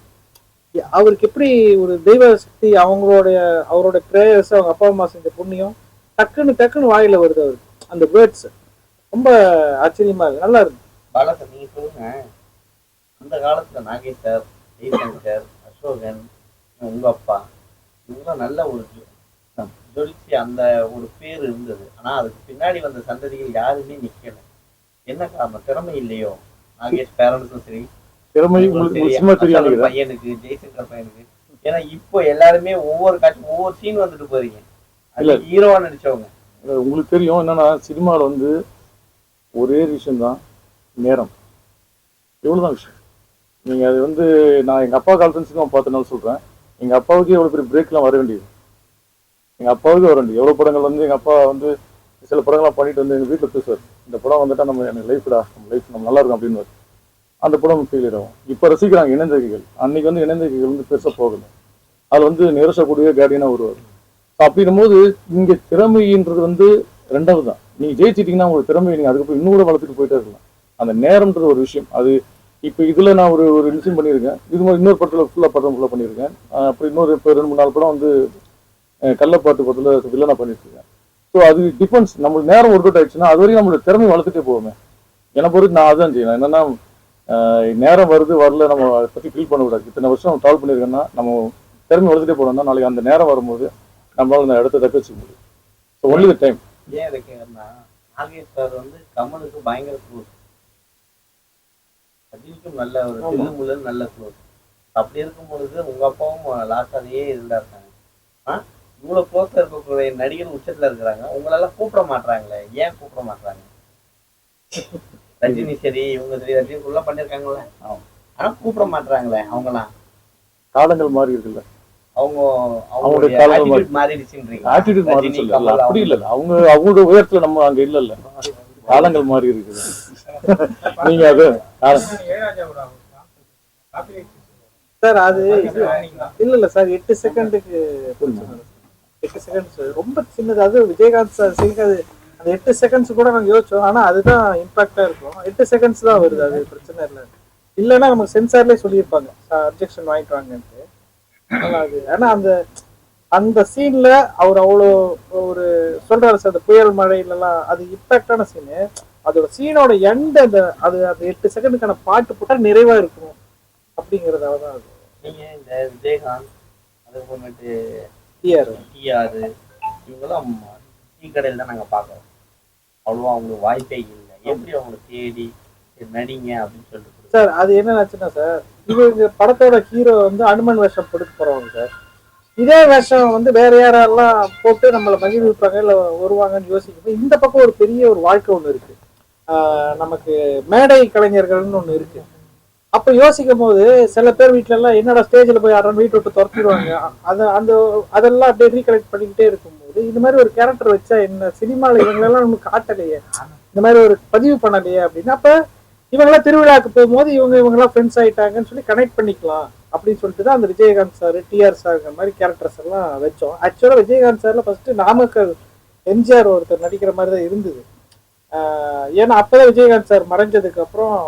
அவருக்கு எப்படி ஒரு தெய்வ சக்தி, அவரோட பிரேயர்ஸ், அவங்க அப்பா அம்மா செஞ்ச புண்ணியம் டக்குன்னு வாயில வருது அவருக்கு. அந்த வேர்ட்ஸ் ரொம்ப ஆச்சரியமா இருக்கு, நல்லா இருக்கு. பாலா நீங்க சொல்லுங்க, அந்த காலத்துல நாகேஸ்வர், ஜெய்சங்கர், அசோகன், உங்க அப்பா இவங்களாம் நல்ல ஒரு ஜொலிச்சு அந்த ஒரு பேர் இருந்தது. ஆனா அதுக்கு பின்னாடி வந்த சந்ததிகள் யாருமே நிக்கல. என்ன காரணம்? திறமை இல்லையோ? நாகேஷ் பேரண்ட்ஸும் சரி, திறமை பையனுக்கு, ஜெய்சங்கர் பையனுக்கு. ஏன்னா இப்போ எல்லாருமே ஒவ்வொரு காட்சி ஒவ்வொரு சீன் வந்துட்டு போறீங்க, ஹீரோவா நடிச்சவங்க. உங்களுக்கு தெரியும் என்னன்னா, சினிமாவில் வந்து ஒரே விஷயம் தான் நேரம், எவ்வளவுதான் விஷயம். நீங்க அது வந்து நான் எங்க அப்பா காலத்துல சினிமா பார்த்தனால சொல்றேன், எங்க அப்பாவுக்கு எவ்வளவு பெரிய பிரேக்லாம் வர வேண்டியது, எங்க அப்பாவுக்கு வர வேண்டியது எவ்வளவு படங்கள் வந்து எங்க அப்பா வந்து சில படங்கள்லாம் பண்ணிட்டு வந்து எங்க வீட்டில் பேசுவார், இந்த படம் வந்துட்டா நம்ம எனக்கு லைஃப்டா, நம்ம லைஃப் நம்ம நல்லா இருக்கும் அப்படின்னு. அந்த படம் ஃபெயிலியர் ஆகும். இப்போ ரசிக்கிறாங்க இணைந்தகைகள். அன்னைக்கு வந்து இணைந்தகைகள் வந்து பெருசாக போகல, அதில் வந்து நிரசக்கூடிய கார்டியனாக வருவார். அப்படின்னும் போது இங்கே திறமைன்றது வந்து ரெண்டாவது தான். நீங்கள் ஜெயிச்சிட்டிங்கன்னா உங்களுக்கு திறமையை நீங்கள் அதுக்கப்புறம் இன்னும் கூட வளர்த்துட்டு போயிட்டே இருக்கலாம். அந்த நேரம்ன்றது ஒரு விஷயம். அது இப்போ இதில் நான் ஒரு ரிலீஸும் பண்ணியிருக்கேன், இது மாதிரி இன்னொரு படத்தில் ஃபுல்லாக பண்ணியிருக்கேன். அப்புறம் இன்னொரு இப்போ 2-3-4 படம் வந்து கள்ளப்பாட்டு படத்தில் வில்லனா பண்ணிட்டுருக்கேன். ஸோ அது டிஃபென்ஸ். நம்மளுக்கு நேரம் ஒர்க் அவுட் ஆயிடுச்சுன்னா அது வரைக்கும் நம்மளோட திறமை வளர்த்துட்டே போவோமே. என்னை பொறுத்து நான் அதுதான் செய்யணும். என்னன்னா நேரம் வருது வரல நம்ம அதை பற்றி ஃபீல் பண்ணக்கூடாது. இத்தனை வருஷம் நம்ம ட்ராவல் பண்ணியிருக்கேன்னா நம்ம திறமை வளர்த்துட்டே போனோம்னா நாளைக்கு அந்த நேரம் வரும்போது நம்மளால அந்த இடத்த தக்க வச்சுக்க முடியும். So only the time. ஏன் இதை கேட்கறேன்னா, நாகேஷ் சார் வந்து கமலுக்கு பயங்கர க்ளோஸ், ரஜினிக்கும் நல்ல ஒரு தில்லுமுல்லு நல்ல க்ளோஸ். அப்படி இருக்கும் பொழுது உங்க அப்பாவும் லாஸ்ட் அதையே இருந்தா இருக்காங்க. இவ்வளவு க்ளோஸா இருக்கக்கூடிய நடிகர் உச்சத்துல இருக்கிறாங்க, உங்களெல்லாம் கூப்பிட மாட்டாங்களே, ஏன் கூப்பிட மாட்டாங்க? ரஜினி சரி இவங்க சரி ரஜினிக்குள்ள பண்ணிருக்காங்கல்ல, ஆனா கூப்பிட மாட்டாங்களே அவங்கலாம். காலங்கள் மாறி இருக்குல்ல, அவங்க அவங்களுடைய அவங்களுடைய காலங்கள் ஆட்டிடியூட் மாறிடுச்சுன்றீங்க. ஆட்டிடியூட் மாறி ரஜினி, சொல்லல, கமல் அப்படி இல்ல, அவங்க அவங்களோட உயரத்துல நம்ம அங்க இல்ல, காலங்கள் மாறி இருக்குது. நீங்க அது சார் அது இல்ல சார் 8 செகண்டுக்கு 8 செகண்ட்ஸ் ரொம்ப சின்னது. அது விஜயகாந்த் சார் செய்யாது. அந்த 8 செகண்ட்ஸ் கூட நாங்கள் யோசிச்சோம், ஆனா அதுதான் இம்பாக்டா இருக்கும். 8 செகண்ட்ஸ் தான் வருது, அது பிரச்சனை இல்லை. இல்லைன்னா நமக்கு சென்சார்லேயே சொல்லியிருப்பாங்க அப்ஜெக்ஷன் வாங்கிட்டு வாங்கன்ட்டு. அது ஆனா அந்த அந்த சீன்ல அவர் அவ்வளோ ஒரு சொல்றாரு சார், அந்த புயல் மழையிலலாம் அது இம்பாக்டான சீனு. அதோட சீனோட எண்ட் அந்த அது அந்த 8 செகண்டுக்கான பாட்டு போட்டால் நிறைவா இருக்கும் அப்படிங்கிறதால தான் அது. நீங்க இந்த விஜயகாந்த் அதுக்கப்புறமேட்டு டிஆர் இவங்கெல்லாம் டீ கடையில் தான் நாங்கள் பார்க்குறோம். அவ்வளோவா அவங்களுக்கு வாய்ப்பே இல்லை. எப்படி அவங்களை தேடி நடிங்க அப்படின்னு சொல்லிட்டு சார் அது என்ன ஆச்சுன்னா சார், இவங்க படத்தோட ஹீரோ வந்து அனுமன் வேஷம் போட்டு போறவங்க சார். இதே வேஷம் வந்து வேற யாரெல்லாம் போட்டு நம்மளை மகிழ்விப்பாங்க இல்லை வருவாங்கன்னு யோசிக்கும். இந்த பக்கம் ஒரு பெரிய ஒரு வாழ்க்கை ஒன்று இருக்கு, நமக்கு மேடை கலைஞர்கள்னு ஒன்று இருக்கு. அப்ப யோசிக்கும் போது சில பேர் வீட்டுல எல்லாம் என்னடா ஸ்டேஜ்ல போய் ஆடுறோம் வீட்டு விட்டு துரத்திடுவாங்க. அதெல்லாம் அப்படியே ரீகலெக்ட் பண்ணிக்கிட்டே இருக்கும்போது இந்த மாதிரி ஒரு கேரக்டர் வச்சா என்ன, சினிமால இவங்களெல்லாம் நமக்கு காட்டலையே, இந்த மாதிரி ஒரு பதிவு பண்ணலையே அப்படின்னு. அப்ப இவங்கெல்லாம் திருவிழாவுக்கு போகும்போது இவங்கெல்லாம் ஃப்ரெண்ட்ஸ் ஆயிட்டாங்கன்னு சொல்லி கனெக்ட் பண்ணிக்கலாம் அப்படின்னு சொல்லிட்டு தான் அந்த விஜயகாந்த் சார் டிஆர் சார் மாதிரி கேரக்டர்ஸ் எல்லாம் வச்சோம். ஆக்சுவலா விஜயகாந்த் சார்ல ஃபர்ஸ்ட் நாமக்கல் எம்ஜிஆர் ஒருத்தர் நடிக்கிற மாதிரி தான் இருந்தது. ஏன்னா அப்பதான் விஜயகாந்த் சார் மறைஞ்சதுக்கு அப்புறம்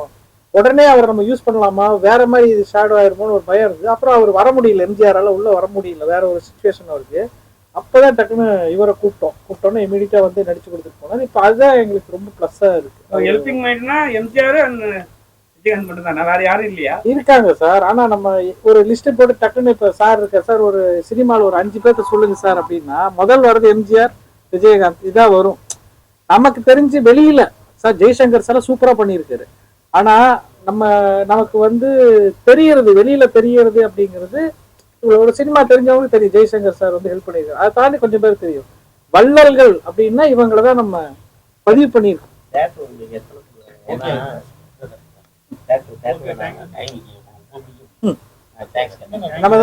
உடனே அவர் நம்ம யூஸ் பண்ணலாமா, வேற மாதிரி இது ஷேடோ ஆயிருமோன்னு ஒரு பயம் இருந்தது. அப்புறம் அவர் வர முடியல, எம்ஜிஆரால உள்ள வர முடியல, வேற ஒரு சுச்சுவேஷன் அவருக்கு. அப்பதான் டக்குன்னு இவரை கூப்பிட்டோன்னு இமீடியட்டா வந்து நடிச்சு கொடுத்துட்டு போனார். இப்போ அதுதான் எங்களுக்கு ரொம்ப பிளஸ்ஸா இருக்கு. ஹெல்பிங் மைண்ட்னா எம்ஜிஆர் விஜயகாந்த் மட்டும் தான், வேற யாரும் இல்லையா? இருக்காங்க சார். ஆனா நம்ம ஒரு லிஸ்ட் போட்டு டக்குன்னு இப்ப சார் இருக்க சார் ஒரு சினிமாவில் ஒரு 5 பேர்த்த சொல்லுங்க சார் அப்படின்னா முதல் வர்றது எம்ஜிஆர் விஜயகாந்த் இதான் வரும். நமக்கு தெரிஞ்சு வெளியில சார் ஜெய்சங்கர் சார் சூப்பரா பண்ணியிருக்காரு. ஆனா நமக்கு வந்து தெரியறது வெளியில தெரியறது அப்படிங்கிறது ஒரு சினிமா தெரிஞ்சவங்களுக்கு தெரியும். ஜெய்சங்கர் சார் வந்து ஹெல்ப் பண்ணியிருக்காரு. அதை தாண்டி கொஞ்சம் பேர் தெரியும். வள்ளல்கள் அப்படின்னா இவங்களதான் நம்ம பதிவு பண்ணியிருக்கோம். நம்ம